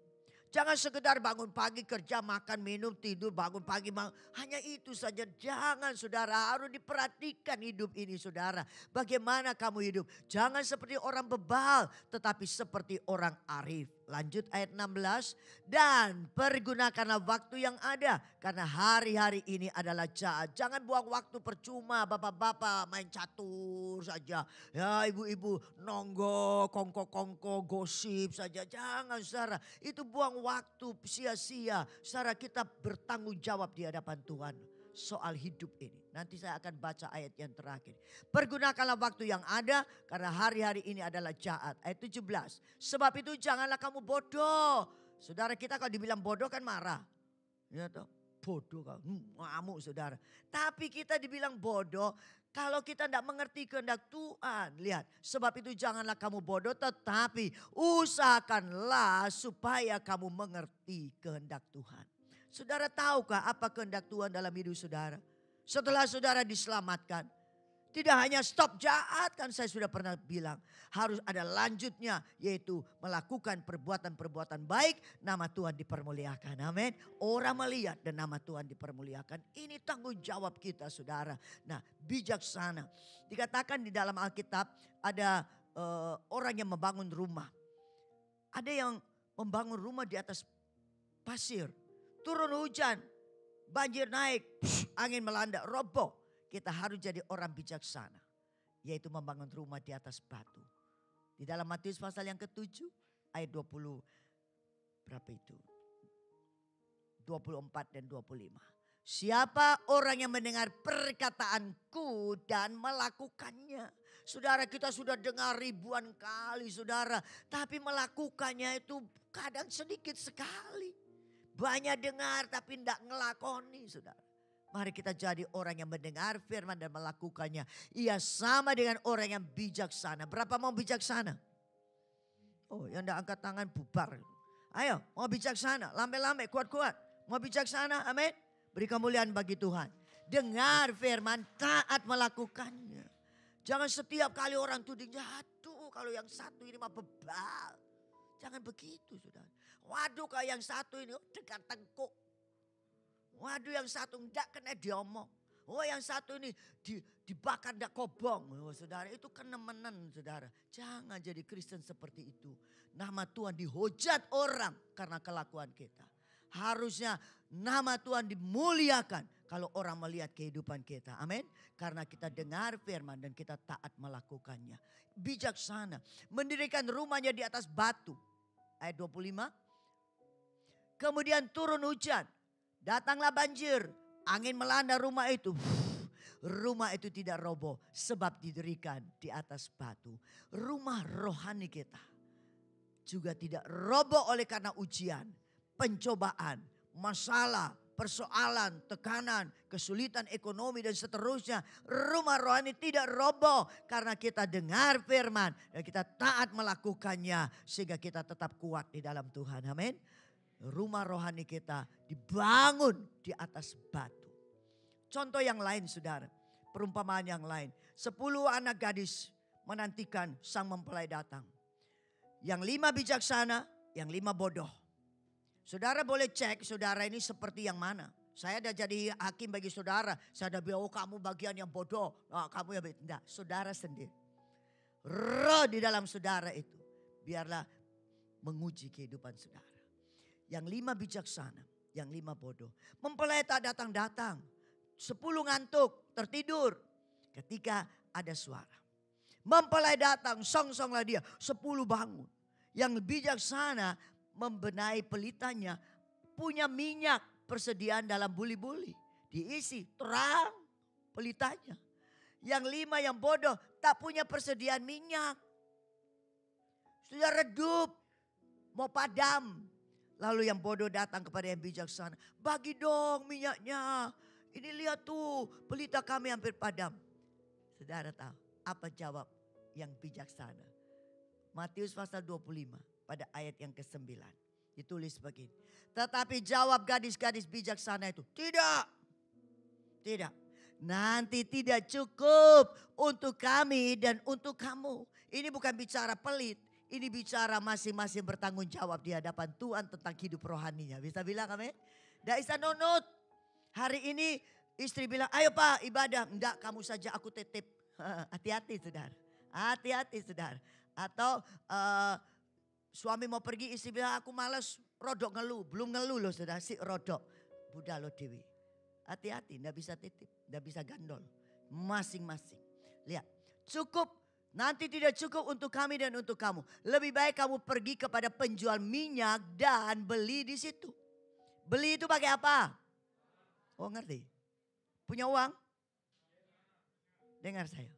Jangan sekedar bangun pagi kerja, makan, minum, tidur, bangun pagi. Hanya itu saja. Jangan, saudara, harus diperhatikan hidup ini, saudara. Bagaimana kamu hidup. Jangan seperti orang bebal, tetapi seperti orang arif. Lanjut ayat 16. Dan pergunakanlah waktu yang ada. Karena hari-hari ini adalah jahat. Jangan buang waktu percuma, bapak-bapak main catur saja. Ya ibu-ibu nonggo, kongko-kongko, gosip saja. Jangan, saudara. Itu buang waktu sia-sia. Saudara, kita bertanggung jawab di hadapan Tuhan soal hidup ini. Nanti saya akan baca ayat yang terakhir. Pergunakanlah waktu yang ada karena hari-hari ini adalah jahat. Ayat 17. Sebab itu janganlah kamu bodoh. Saudara, kita kalau dibilang bodoh kan marah. Ya toh. bodoh kau, ngamuk saudara. Tapi kita dibilang bodoh kalau kita tidak mengerti kehendak Tuhan. Lihat, sebab itu janganlah kamu bodoh, tetapi usahakanlah supaya kamu mengerti kehendak Tuhan. Saudara tahukah apa kehendak Tuhan dalam hidup saudara? Setelah saudara diselamatkan, tidak hanya stop jahat, kan saya sudah pernah bilang. Harus ada lanjutnya, yaitu melakukan perbuatan-perbuatan baik, nama Tuhan dipermuliakan. Amin. Orang melihat dan nama Tuhan dipermuliakan. Ini tanggung jawab kita saudara. Nah, bijaksana. Dikatakan di dalam Alkitab ada orang yang membangun rumah. Ada yang membangun rumah di atas pasir. Turun hujan, banjir naik, angin melanda, roboh. Kita harus jadi orang bijaksana. Yaitu membangun rumah di atas batu. Di dalam Matius pasal yang ke-7 ayat 20 berapa itu? 24 dan 25. Siapa orang yang mendengar perkataanku dan melakukannya. Saudara, kita sudah dengar ribuan kali saudara. Tapi melakukannya itu kadang sedikit sekali. Banyak dengar tapi tidak ngelakoni saudara. Mari kita jadi orang yang mendengar firman dan melakukannya. Ia sama dengan orang yang bijaksana. Berapa mau bijaksana? Oh, yang tidak angkat tangan bubar. Ayo, mau bijaksana. Lambe-lambe, kuat-kuat. Mau bijaksana, amin. Beri kemuliaan bagi Tuhan. Dengar firman, taat melakukannya. Jangan setiap kali orang tuding, aduh kalau yang satu ini mah bebal. Jangan begitu saudara. Waduh kalau yang satu ini dekat tengkuk. Waduh yang satu enggak kena diomong. Oh yang satu ini dibakar enggak kobong. Oh, saudara itu kenemenan saudara. Jangan jadi Kristen seperti itu. Nama Tuhan dihujat orang karena kelakuan kita. Harusnya nama Tuhan dimuliakan kalau orang melihat kehidupan kita. Amin. Karena kita dengar firman dan kita taat melakukannya. Bijaksana. Mendirikan rumahnya di atas batu. Ayat 25. Kemudian turun hujan. Datanglah banjir, angin melanda rumah itu. Rumah itu tidak roboh sebab didirikan di atas batu. Rumah rohani kita juga tidak roboh oleh karena ujian, pencobaan, masalah, persoalan, tekanan, kesulitan ekonomi dan seterusnya. Rumah rohani tidak roboh karena kita dengar firman dan kita taat melakukannya sehingga kita tetap kuat di dalam Tuhan. Amin. Rumah rohani kita dibangun di atas batu. Contoh yang lain saudara. Perumpamaan yang lain. 10 anak gadis menantikan sang mempelai datang. Yang 5 bijaksana, yang 5 bodoh. Saudara boleh cek saudara ini seperti yang mana. Saya sudah jadi hakim bagi saudara. Saya sudah bilang oh kamu bagian yang bodoh. Oh, kamu yang tidak. Saudara sendiri. Roh di dalam saudara itu. Biarlah menguji kehidupan saudara. Yang 5 bijaksana, yang 5 bodoh. Mempelai tak datang-datang. 10 ngantuk, tertidur. Ketika ada suara. Mempelai datang, song-songlah dia. 10 bangun. Yang bijaksana membenahi pelitanya. Punya minyak persediaan dalam buli-buli. Diisi terang pelitanya. Yang 5 yang bodoh tak punya persediaan minyak. Sudah redup, mau padam. Lalu yang bodoh datang kepada yang bijaksana. Bagi dong minyaknya. Ini lihat tuh pelita kami hampir padam. Saudara tahu apa jawab yang bijaksana? Matius pasal 25 pada ayat yang ke-9. Ditulis begini. Tetapi jawab gadis-gadis bijaksana itu. Tidak. Tidak. Nanti tidak cukup untuk kami dan untuk kamu. Ini bukan bicara pelit. Ini bicara masing-masing bertanggung jawab di hadapan Tuhan tentang hidup rohaninya. Bisa bilang amin? Tidak bisa nunut. Hari ini istri bilang, ayo pak ibadah. Enggak, kamu saja aku titip. Hati-hati saudara. Hati-hati saudara. Atau suami mau pergi, istri bilang aku malas, rodok ngeluh. Belum ngeluh loh saudara, si rodok. Budak lo Dewi. Hati-hati, tidak bisa titip, tidak bisa gandol. Masing-masing. Lihat, cukup. Nanti tidak cukup untuk kami dan untuk kamu. Lebih baik kamu pergi kepada penjual minyak dan beli di situ. Beli itu pakai apa? Oh ngerti? Punya uang? Dengar saya.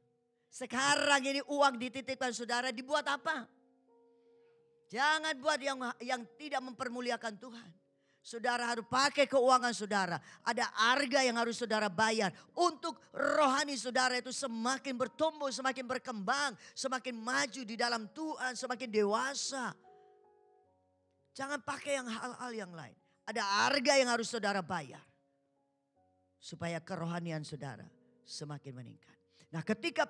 Sekarang ini uang dititipkan saudara dibuat apa? Jangan buat yang tidak mempermuliakan Tuhan. Saudara harus pakai keuangan saudara. Ada harga yang harus saudara bayar. Untuk rohani saudara itu semakin bertumbuh, semakin berkembang, semakin maju di dalam Tuhan, semakin dewasa. Jangan pakai yang hal-hal yang lain. Ada harga yang harus saudara bayar. Supaya kerohanian saudara semakin meningkat. Nah, ketika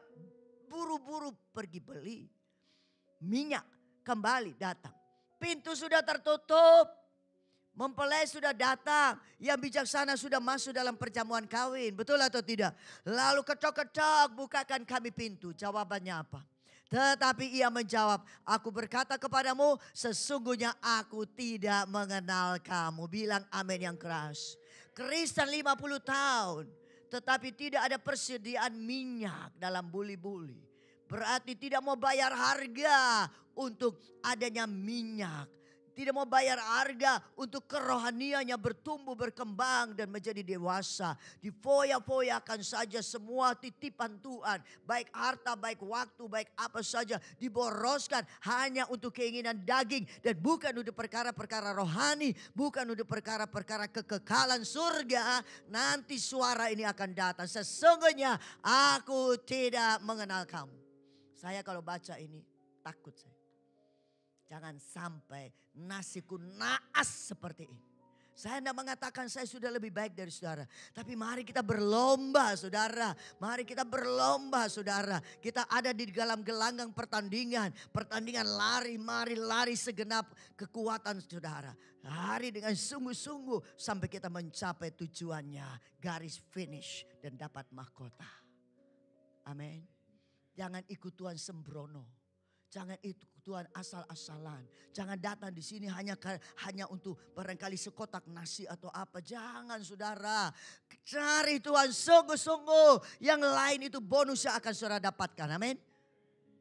buru-buru pergi beli, minyak kembali datang. Pintu sudah tertutup. Mempelai sudah datang, yang bijaksana sudah masuk dalam perjamuan kawin. Betul atau tidak? Lalu ketok-ketok, bukakan kami pintu. Jawabannya apa? Tetapi ia menjawab, aku berkata kepadamu, sesungguhnya aku tidak mengenal kamu. Bilang amin yang keras. Kristen 50 tahun, tetapi tidak ada persediaan minyak dalam buli-buli. Berarti tidak mau bayar harga untuk adanya minyak. Tidak mau bayar harga untuk kerohaniannya bertumbuh, berkembang dan menjadi dewasa. Difoya-foyakan saja semua titipan Tuhan. Baik harta, baik waktu, baik apa saja. Diboroskan hanya untuk keinginan daging. Dan bukan untuk perkara-perkara rohani. Bukan untuk perkara-perkara kekekalan surga. Nanti suara ini akan datang. Sesungguhnya aku tidak mengenal kamu. Saya kalau baca ini takut saya. Jangan sampai nasiku naas seperti ini. Saya tidak mengatakan saya sudah lebih baik dari saudara. Tapi mari kita berlomba saudara. Mari kita berlomba saudara. Kita ada di dalam gelanggang pertandingan. Pertandingan lari, mari lari segenap kekuatan saudara. Lari dengan sungguh-sungguh sampai kita mencapai tujuannya. Garis finish dan dapat mahkota. Amin. Jangan ikut Tuhan sembrono. Jangan itu Tuhan asal-asalan. Jangan datang di sini hanya untuk barangkali sekotak nasi atau apa. Jangan saudara. Cari Tuhan sungguh-sungguh. Yang lain itu bonus yang akan saudara dapatkan. Amin.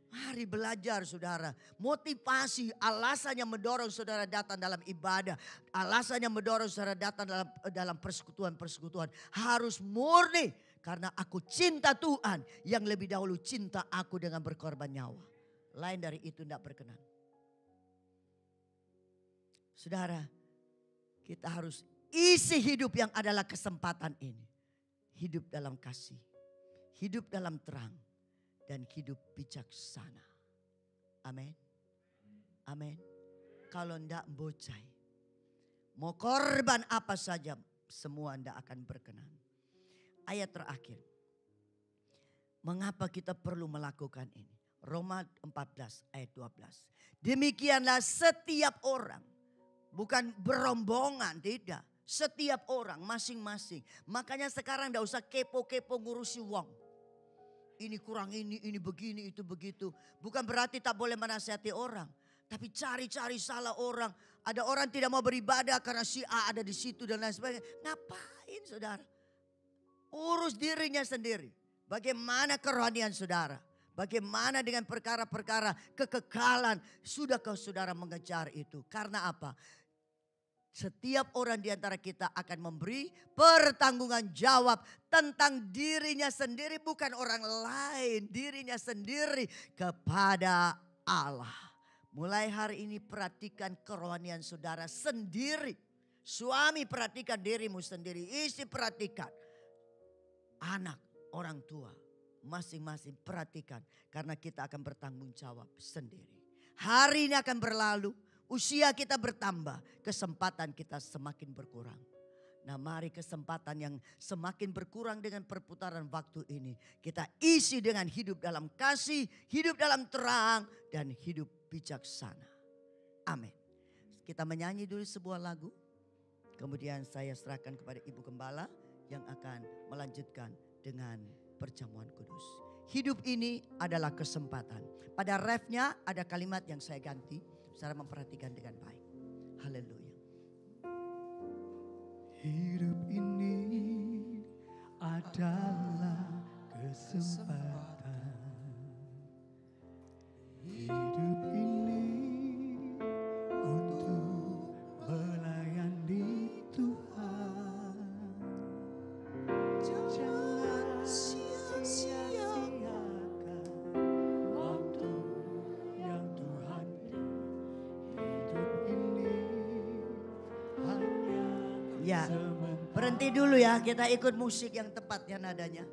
Mari belajar saudara. Motivasi alasannya mendorong saudara datang dalam ibadah. Alasannya mendorong saudara datang dalam persekutuan-persekutuan. Harus murni. Karena aku cinta Tuhan yang lebih dahulu cinta aku dengan berkorban nyawa. Lain dari itu tidak berkenan. Saudara, kita harus isi hidup yang adalah kesempatan ini. Hidup dalam kasih, hidup dalam terang, dan hidup bijaksana. Amin. Amin. Kalau tidak bocai, mau korban apa saja, semua tidak akan berkenan. Ayat terakhir. Mengapa kita perlu melakukan ini? Roma 14 ayat 12. Demikianlah setiap orang. Bukan berombongan, tidak. Setiap orang masing-masing. Makanya sekarang tidak usah kepo-kepo ngurusi uang. Ini kurang ini begini, itu begitu. Bukan berarti tak boleh menasihati orang. Tapi cari-cari salah orang. Ada orang tidak mau beribadah karena si A ada di situ dan lain sebagainya. Ngapain saudara? Urus dirinya sendiri. Bagaimana kerohanian saudara? Bagaimana dengan perkara-perkara kekekalan? Sudahkah saudara mengejar itu? Karena apa? Setiap orang di antara kita akan memberi pertanggungan jawab tentang dirinya sendiri. Bukan orang lain, dirinya sendiri kepada Allah. Mulai hari ini perhatikan kerohanian saudara sendiri. Suami perhatikan dirimu sendiri, istri perhatikan. Anak, orang tua. Masing-masing perhatikan karena kita akan bertanggung jawab sendiri. Hari ini akan berlalu, usia kita bertambah, kesempatan kita semakin berkurang. Nah mari kesempatan yang semakin berkurang dengan perputaran waktu ini kita isi dengan hidup dalam kasih, hidup dalam terang dan hidup bijaksana. Amin. Kita menyanyi dulu sebuah lagu. Kemudian saya serahkan kepada Ibu Gembala yang akan melanjutkan dengan perjamuan kudus. Hidup ini adalah kesempatan. Pada refnya ada kalimat yang saya ganti. Saudara memperhatikan dengan baik. Haleluya. Hidup ini adalah kesempatan. Hidup ini untuk melayani Tuhan. Jangan sia-siakan waktu yang Tuhan beri. Hidup ini hanya Ya, berhenti dulu ya, kita ikut musik yang tepatnya nadanya.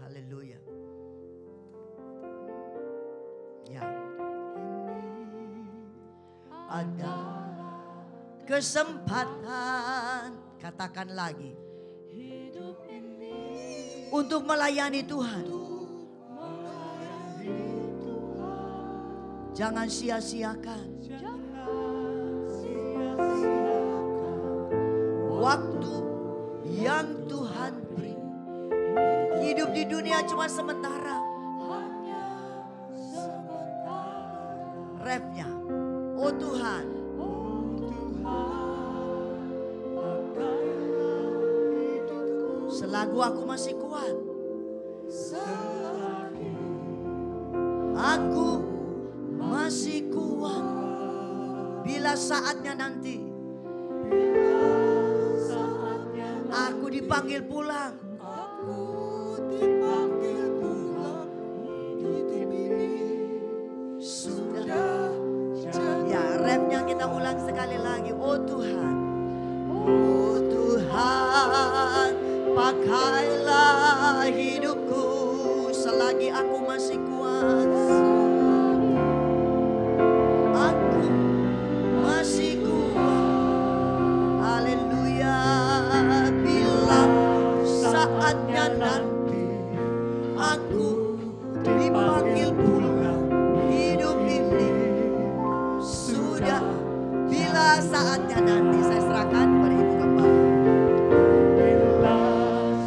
Haleluya. Ya. Ada kesempatan, katakan lagi, untuk melayani Tuhan. Jangan sia-siakan waktu yang Tuhan beri. Hidup di dunia cuma sementara. Refnya, oh Tuhan, selagi aku masih kuat, aku masih kuat. Bila saatnya nanti aku dipanggil pulang, sudah. Ya, refnya kita ulang sekali lagi. Oh Tuhan, oh Tuhan, pakailah hidupku selagi aku masih kuat. Aku masih kuat. Haleluya. Bila saatnya nanti aku dipanggil pulang, hidup ini sudah. Bila saatnya nanti, saya serahkan kepada Ibu Gembala. Bila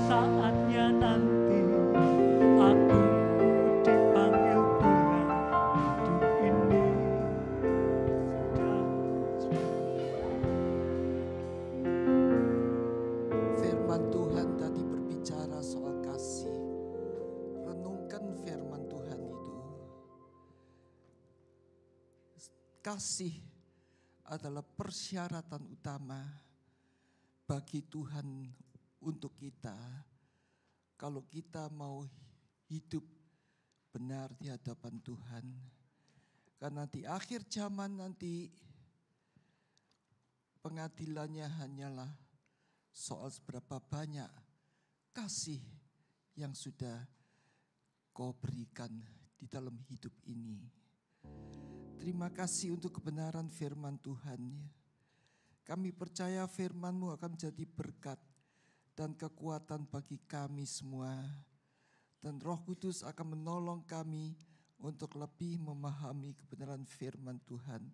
saatnya nanti aku dipanggil pulang, hidup ini Firman Tuhan tadi berbicara soal kasih. Renungkan firman Tuhan itu. Kasih adalah persyaratan utama bagi Tuhan untuk kita. Kalau kita mau hidup benar di hadapan Tuhan. Karena di akhir zaman nanti pengadilannya hanyalah soal seberapa banyak kasih yang sudah kau berikan di dalam hidup ini. Terima kasih untuk kebenaran firman Tuhan. Kami percaya firman-Mu akan menjadi berkat dan kekuatan bagi kami semua. Dan Roh Kudus akan menolong kami untuk lebih memahami kebenaran firman Tuhan.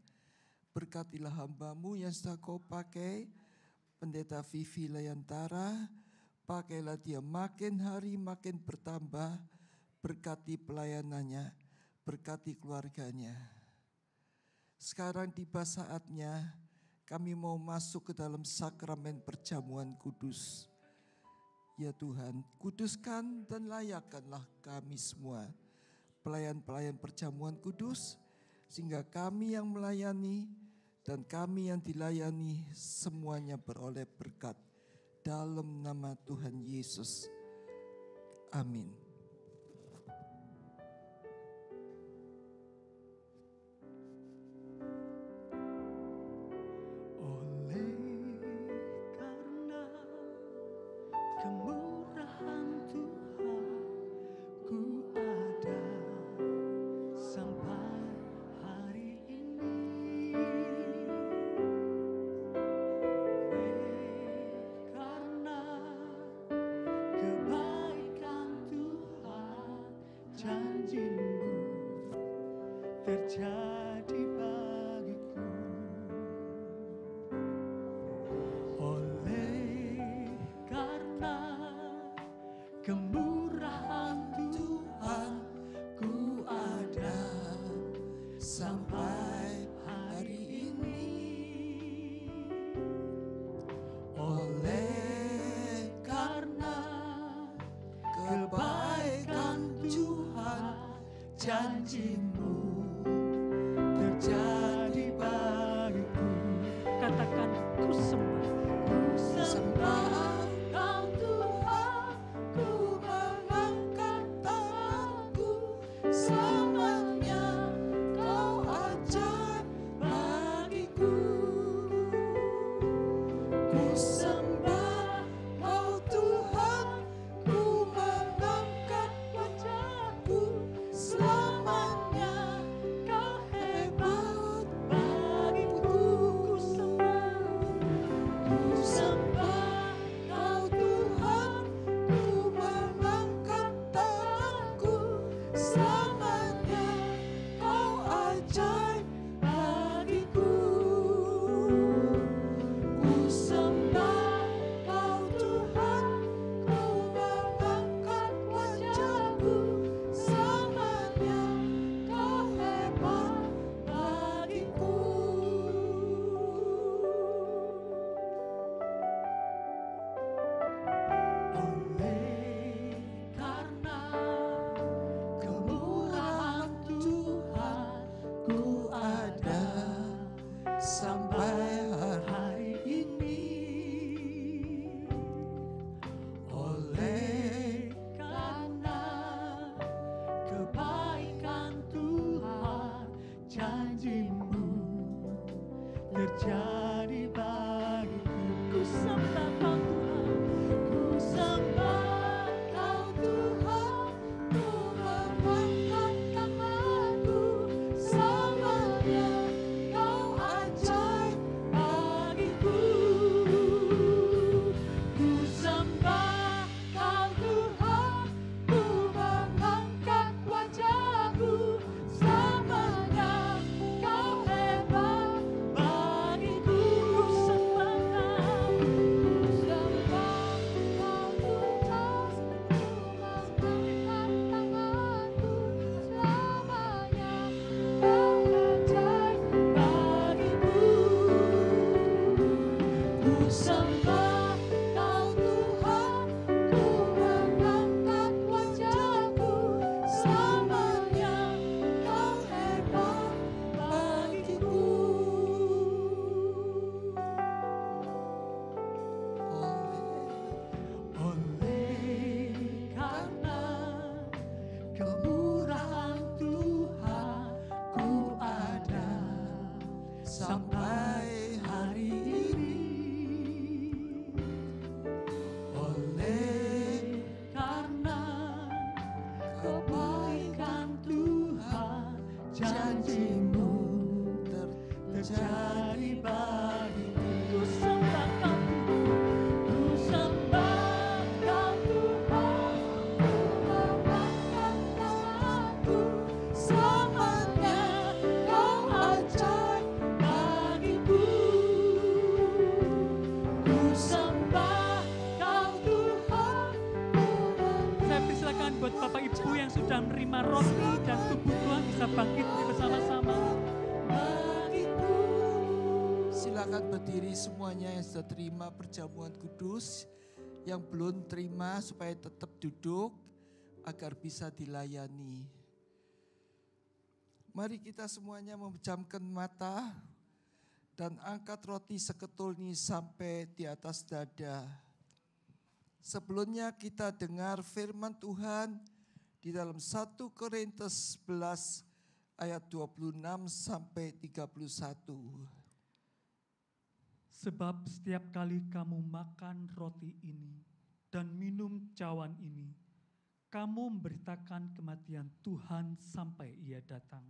Berkatilah hamba-Mu yang sudah Kau pakai, Pendeta Vivi Layantara. Pakailah dia makin hari makin bertambah. Berkati pelayanannya, berkati keluarganya. Sekarang tiba saatnya kami mau masuk ke dalam sakramen perjamuan kudus. Ya Tuhan, kuduskan dan layakkanlah kami semua pelayan-pelayan perjamuan kudus, sehingga kami yang melayani dan kami yang dilayani semuanya beroleh berkat dalam nama Tuhan Yesus. Amin. Terjadi bagiku oleh karena kemurahan Tuhan, ku ada sampai hari ini. Oleh karena kebaikan Tuhan, janji-Mu terjadi bagiku. Katakan ku sembah, Kau Tuhan, ku mengangkat tanganku, semuanya Kau ajar. ajaib bagiku. Ku sembah Kau Tuhan, ku mengangkat wajahku, selamanya Kau hebat bagiku. Oleh karena kemurahan Tuhan, ku ada sampai hari ini. Oleh karena kebaikan Tuhan, janji-Mu terjadi bagiku. Ku sembah Kau Tuhan, ku sembah Kau Tuhan, ku mengangkat tanganku, selamanya Kau ajaib bagiku. Ku sembah Kau Tuhan, ku mengangkat wajahku, selamanya Kau hebat bagiku. Ku sembah Kau, ku sembah Kau Tuhan, ku mengangkat tanganku, selamanya Kau ajaib bagiku. Ku sembah Kau Tuhan, ku mengangkat wajahku, selamanya Kau hebat bagiku. Oleh karena kemurahan Tuhan, ku ada sampai hari ini. Oleh karena kebaikan Tuhan, janji-Mu terjadi bagiku. Ku sembah Kau Tuhan, ku sembah Kau Tuhan, ku mengangkat tanganku, selamanya Kau ajaib bagiku. Ku sembah Kau Tuhan, Saya persilakan buat Bapak Ibu yang sudah menerima roti dan tubuh Tuhan bisa bangkit bersama-sama. bagiku. Silakan berdiri semuanya yang sudah terima perjamuan kudus. Yang belum terima supaya tetap duduk agar bisa dilayani. Mari kita semuanya memejamkan mata dan angkat roti seketul ini sampai di atas dada. Sebelumnya kita dengar firman Tuhan di dalam 1 Korintus 11 ayat 26 sampai 31. Sebab setiap kali kamu makan roti ini dan minum cawan ini, kamu memberitakan kematian Tuhan sampai Ia datang.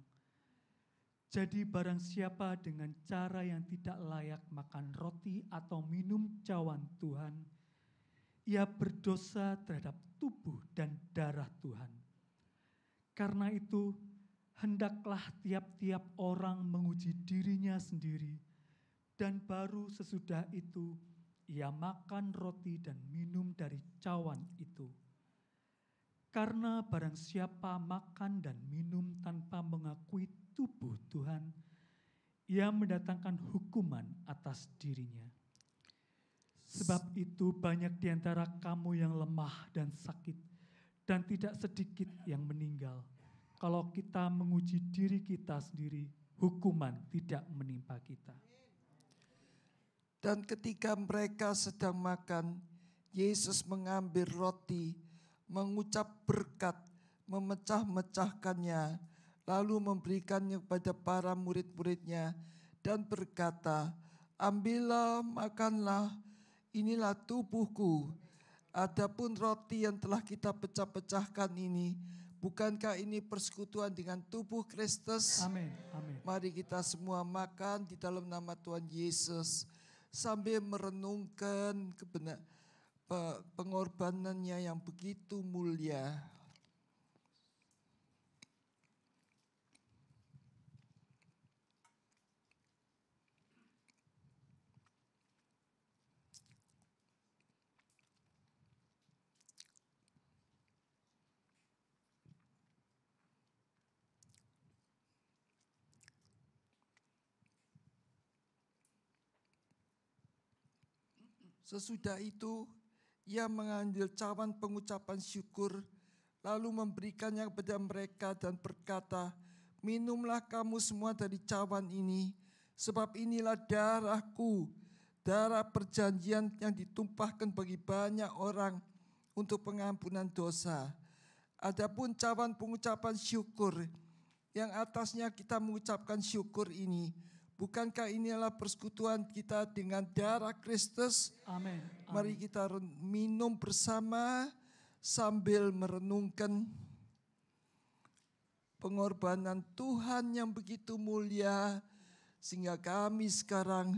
Jadi barang siapa dengan cara yang tidak layak makan roti atau minum cawan Tuhan, ia berdosa terhadap tubuh dan darah Tuhan. Karena itu, hendaklah tiap-tiap orang menguji dirinya sendiri, dan baru sesudah itu ia makan roti dan minum dari cawan itu. Karena barang siapa makan dan minum tanpa mengakui tubuh Tuhan, ia mendatangkan hukuman atas dirinya. Sebab itu banyak di antara kamu yang lemah dan sakit, dan tidak sedikit yang meninggal. Kalau kita menguji diri kita sendiri, hukuman tidak menimpa kita. Dan ketika mereka sedang makan, Yesus mengambil roti, mengucap berkat, memecah-mecahkannya, lalu memberikannya kepada para murid-muridnya dan berkata, "Ambillah, makanlah, inilah tubuhku." Adapun roti yang telah kita pecah-pecahkan ini, bukankah ini persekutuan dengan tubuh Kristus? Amin. Amin. Mari kita semua makan di dalam nama Tuhan Yesus sambil merenungkan pengorbanannya yang begitu mulia. Sesudah itu, ia mengambil cawan pengucapan syukur, lalu memberikannya kepada mereka dan berkata, "Minumlah kamu semua dari cawan ini, sebab inilah darahku, darah perjanjian yang ditumpahkan bagi banyak orang untuk pengampunan dosa. Adapun cawan pengucapan syukur, yang atasnya kita mengucapkan syukur ini, bukankah inilah persekutuan kita dengan darah Kristus?" Amin. Mari kita minum bersama sambil merenungkan pengorbanan Tuhan yang begitu mulia, sehingga kami sekarang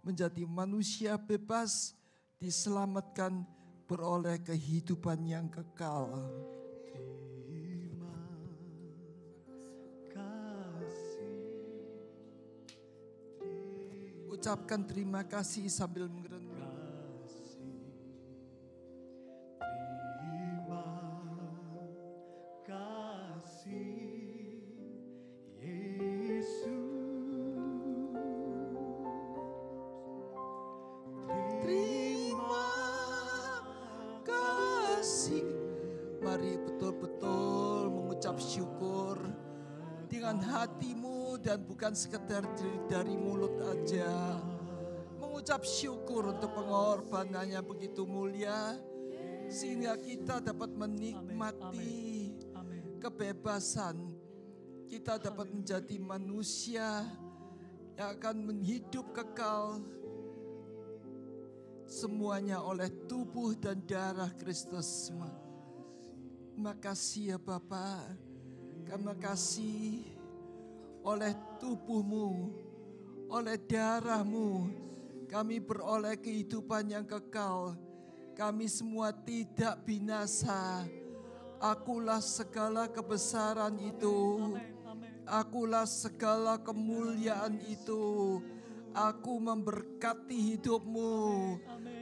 menjadi manusia bebas, diselamatkan, beroleh kehidupan yang kekal. Ucapkan terima kasih sambil merenung. Terima kasih Yesus. Terima kasih. Mari betul-betul mengucap syukur dengan hatimu dan bukan sekedar dari mulut aja. Mengucap syukur untuk pengorbanannya begitu mulia, sehingga kita dapat menikmati kebebasan. Kita dapat menjadi manusia yang akan hidup kekal, semuanya oleh tubuh dan darah Kristus. Makasih ya Bapa, kami kasih oleh tubuhmu, oleh darahmu, kami beroleh kehidupan yang kekal. Kami semua tidak binasa. Akulah segala kebesaran itu. Akulah segala kemuliaan itu. Aku memberkati hidupmu.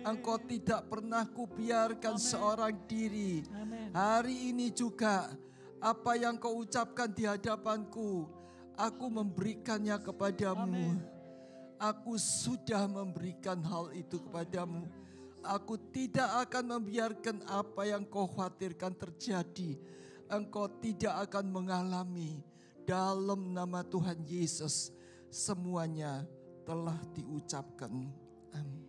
Engkau tidak pernah kubiarkan seorang diri. Hari ini juga apa yang kau ucapkan di hadapanku, aku memberikannya kepadamu. Aku sudah memberikan hal itu kepadamu. Aku tidak akan membiarkan apa yang kau khawatirkan terjadi. Engkau tidak akan mengalami. Dalam nama Tuhan Yesus, semuanya telah diucapkan. Amin.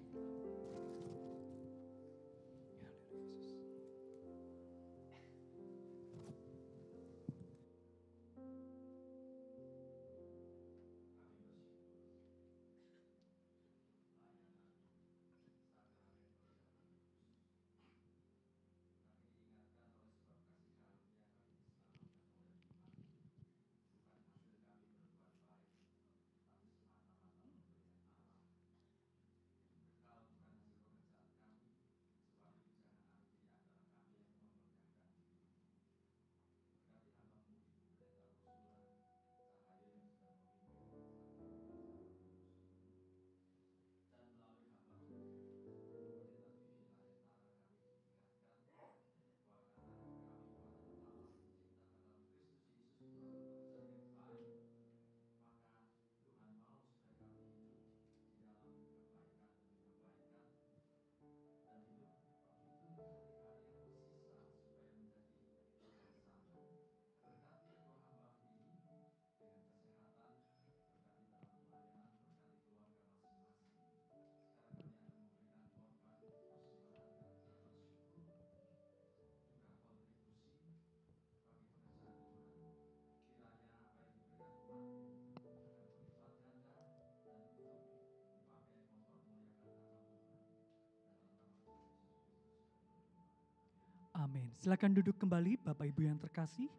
Amin. Silakan duduk kembali Bapak Ibu yang terkasih.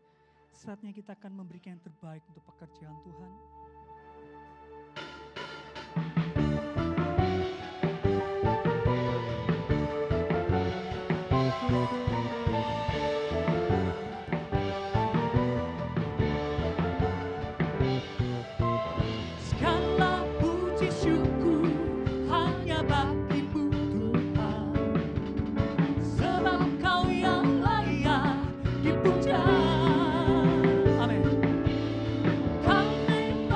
Saatnya kita akan memberikan yang terbaik untuk pekerjaan Tuhan. Segala puji syukur hanya bagi-Mu Tuhan, sebab Kau yang layak dipuja. Amin. Kami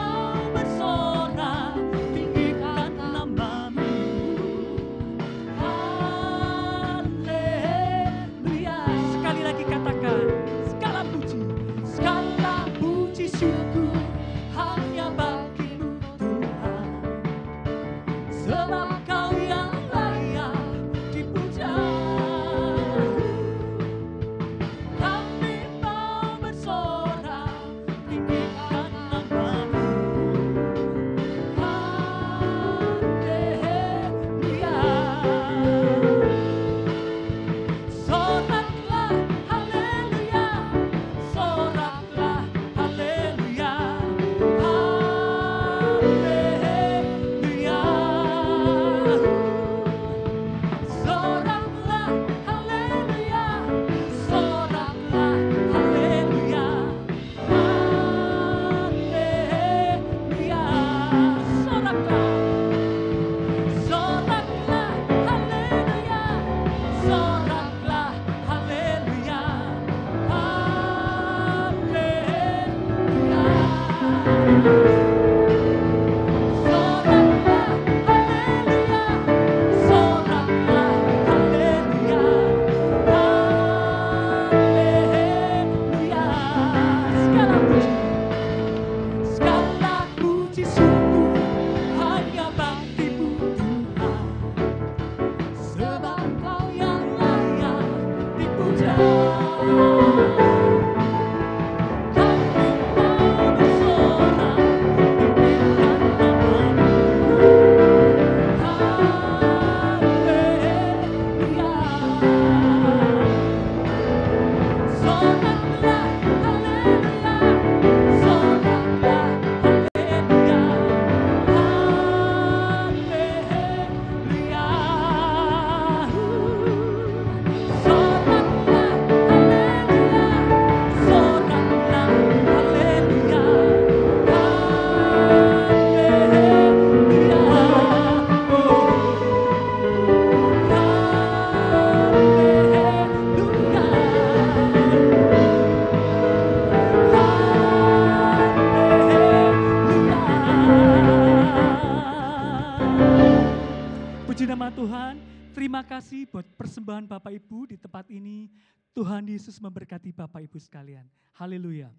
Puji nama Tuhan, terima kasih buat persembahan Bapak Ibu di tempat ini. Tuhan Yesus memberkati Bapak Ibu sekalian. Haleluya.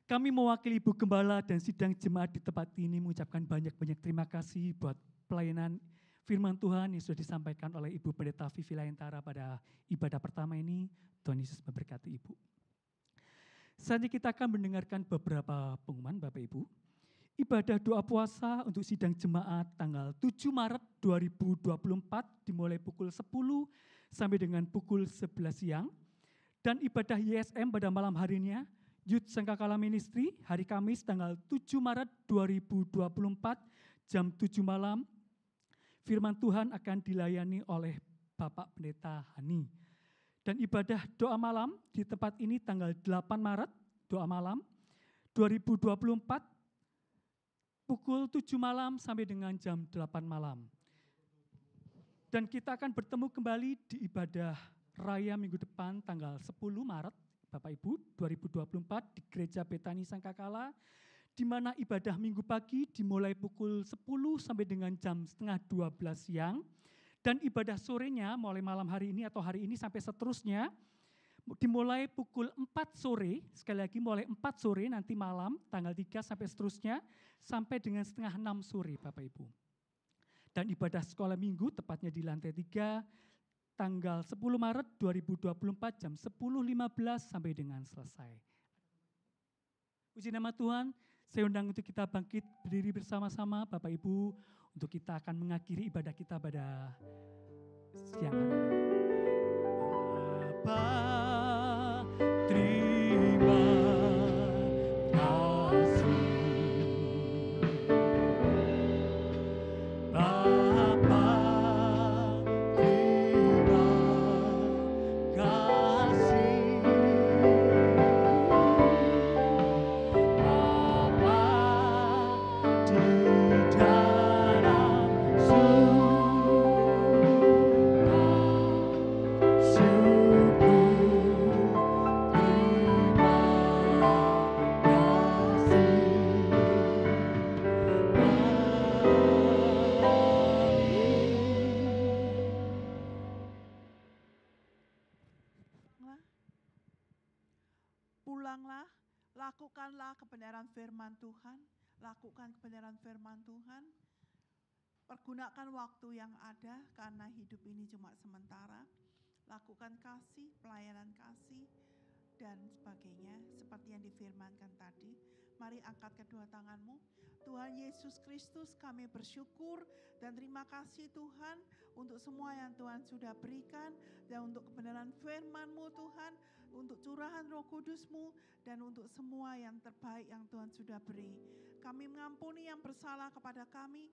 Kami mewakili Ibu Gembala dan sidang jemaat di tempat ini mengucapkan banyak-banyak terima kasih buat pelayanan firman Tuhan yang sudah disampaikan oleh Ibu Pendeta Vivi Layentara pada ibadah pertama ini. Tuhan Yesus memberkati Ibu. Saatnya kita akan mendengarkan beberapa pengumuman Bapak Ibu. Ibadah doa puasa untuk sidang jemaat tanggal 7 Maret 2024 dimulai pukul 10 sampai dengan pukul 11 siang. Dan ibadah YSM pada malam harinya, Youth Sangkakala Ministry, hari Kamis tanggal 7 Maret 2024 jam 7 malam. Firman Tuhan akan dilayani oleh Bapak Pendeta Hani. Dan ibadah doa malam di tempat ini tanggal 8 Maret, doa malam 2024, pukul 7 malam sampai dengan jam 8 malam. Dan kita akan bertemu kembali di ibadah raya minggu depan tanggal 10 Maret, Bapak Ibu, 2024 di Gereja Betani Sangkakala, di mana ibadah minggu pagi dimulai pukul 10 sampai dengan jam setengah 12 siang, dan ibadah sorenya mulai malam hari ini atau hari ini sampai seterusnya, dimulai pukul 4 sore, sekali lagi mulai 4 sore nanti malam, tanggal 3 sampai seterusnya, sampai dengan setengah 6 sore Bapak Ibu. Dan ibadah sekolah minggu tepatnya di lantai 3, tanggal 10 Maret 2024 jam 10.15 sampai dengan selesai. Puji nama Tuhan, saya undang untuk kita bangkit berdiri bersama-sama Bapak Ibu, untuk kita akan mengakhiri ibadah kita pada siang hari ini. Bapa, terima kasih. Bapa, terima kasih. Bapa, di dalam Pulanglah, lakukanlah kebenaran firman Tuhan, lakukan kebenaran firman Tuhan. Pergunakan waktu yang ada karena hidup ini cuma sementara. Lakukan kasih, pelayanan kasih, dan sebagainya seperti yang difirmankan tadi. Mari angkat kedua tanganmu. Tuhan Yesus Kristus, kami bersyukur dan terima kasih Tuhan untuk semua yang Tuhan sudah berikan, dan untuk kebenaran firman-Mu Tuhan, untuk curahan Roh Kudus-Mu, dan untuk semua yang terbaik yang Tuhan sudah beri. Kami mengampuni yang bersalah kepada kami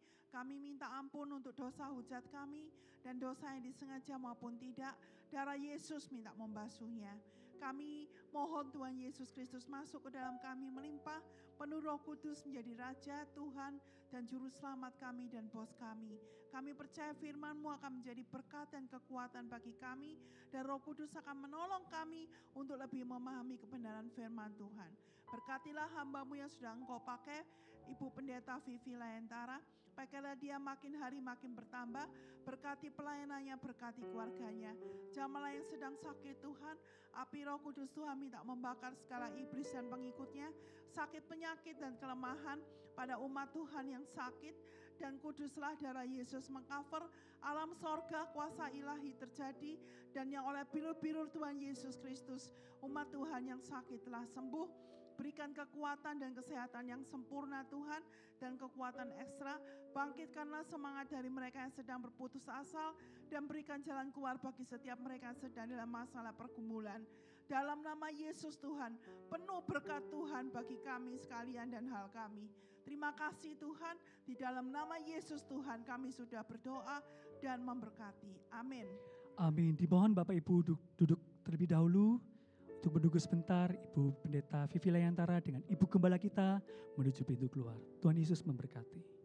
minta ampun untuk dosa hujat kami, dan dosa yang disengaja maupun tidak, darah Yesus minta membasuhnya. Kami mohon Tuhan Yesus Kristus masuk ke dalam kami melimpah, penuh Roh Kudus menjadi Raja, Tuhan, dan Juru Selamat kami dan Bos kami. Kami percaya firman-Mu akan menjadi berkat dan kekuatan bagi kami, dan Roh Kudus akan menolong kami untuk lebih memahami kebenaran firman Tuhan. Berkatilah hamba-Mu yang sudah Engkau pakai, Ibu Pendeta Vivi Layantara. Pakailah dia makin hari makin bertambah, berkati pelayanannya, berkati keluarganya. Jamalah yang sedang sakit Tuhan, api Roh Kudus Tuhan minta membakar segala iblis dan pengikutnya, sakit penyakit dan kelemahan pada umat Tuhan yang sakit, dan kuduslah darah Yesus mengcover alam sorga, kuasa ilahi terjadi, dan yang oleh bilur-bilur Tuhan Yesus Kristus, umat Tuhan yang sakit telah sembuh. Berikan kekuatan dan kesehatan yang sempurna Tuhan, dan kekuatan ekstra. Bangkitkanlah semangat dari mereka yang sedang berputus asa, dan berikan jalan keluar bagi setiap mereka yang sedang dalam masalah pergumulan. Dalam nama Yesus Tuhan, penuh berkat Tuhan bagi kami sekalian dan hal kami. Terima kasih Tuhan, di dalam nama Yesus Tuhan kami sudah berdoa dan memberkati. Amin. Amin. Dimohon Bapak Ibu duduk terlebih dahulu. Untuk menunggu sebentar, Ibu Pendeta Vivi Layantara dengan Ibu Gembala kita menuju pintu keluar. Tuhan Yesus memberkati.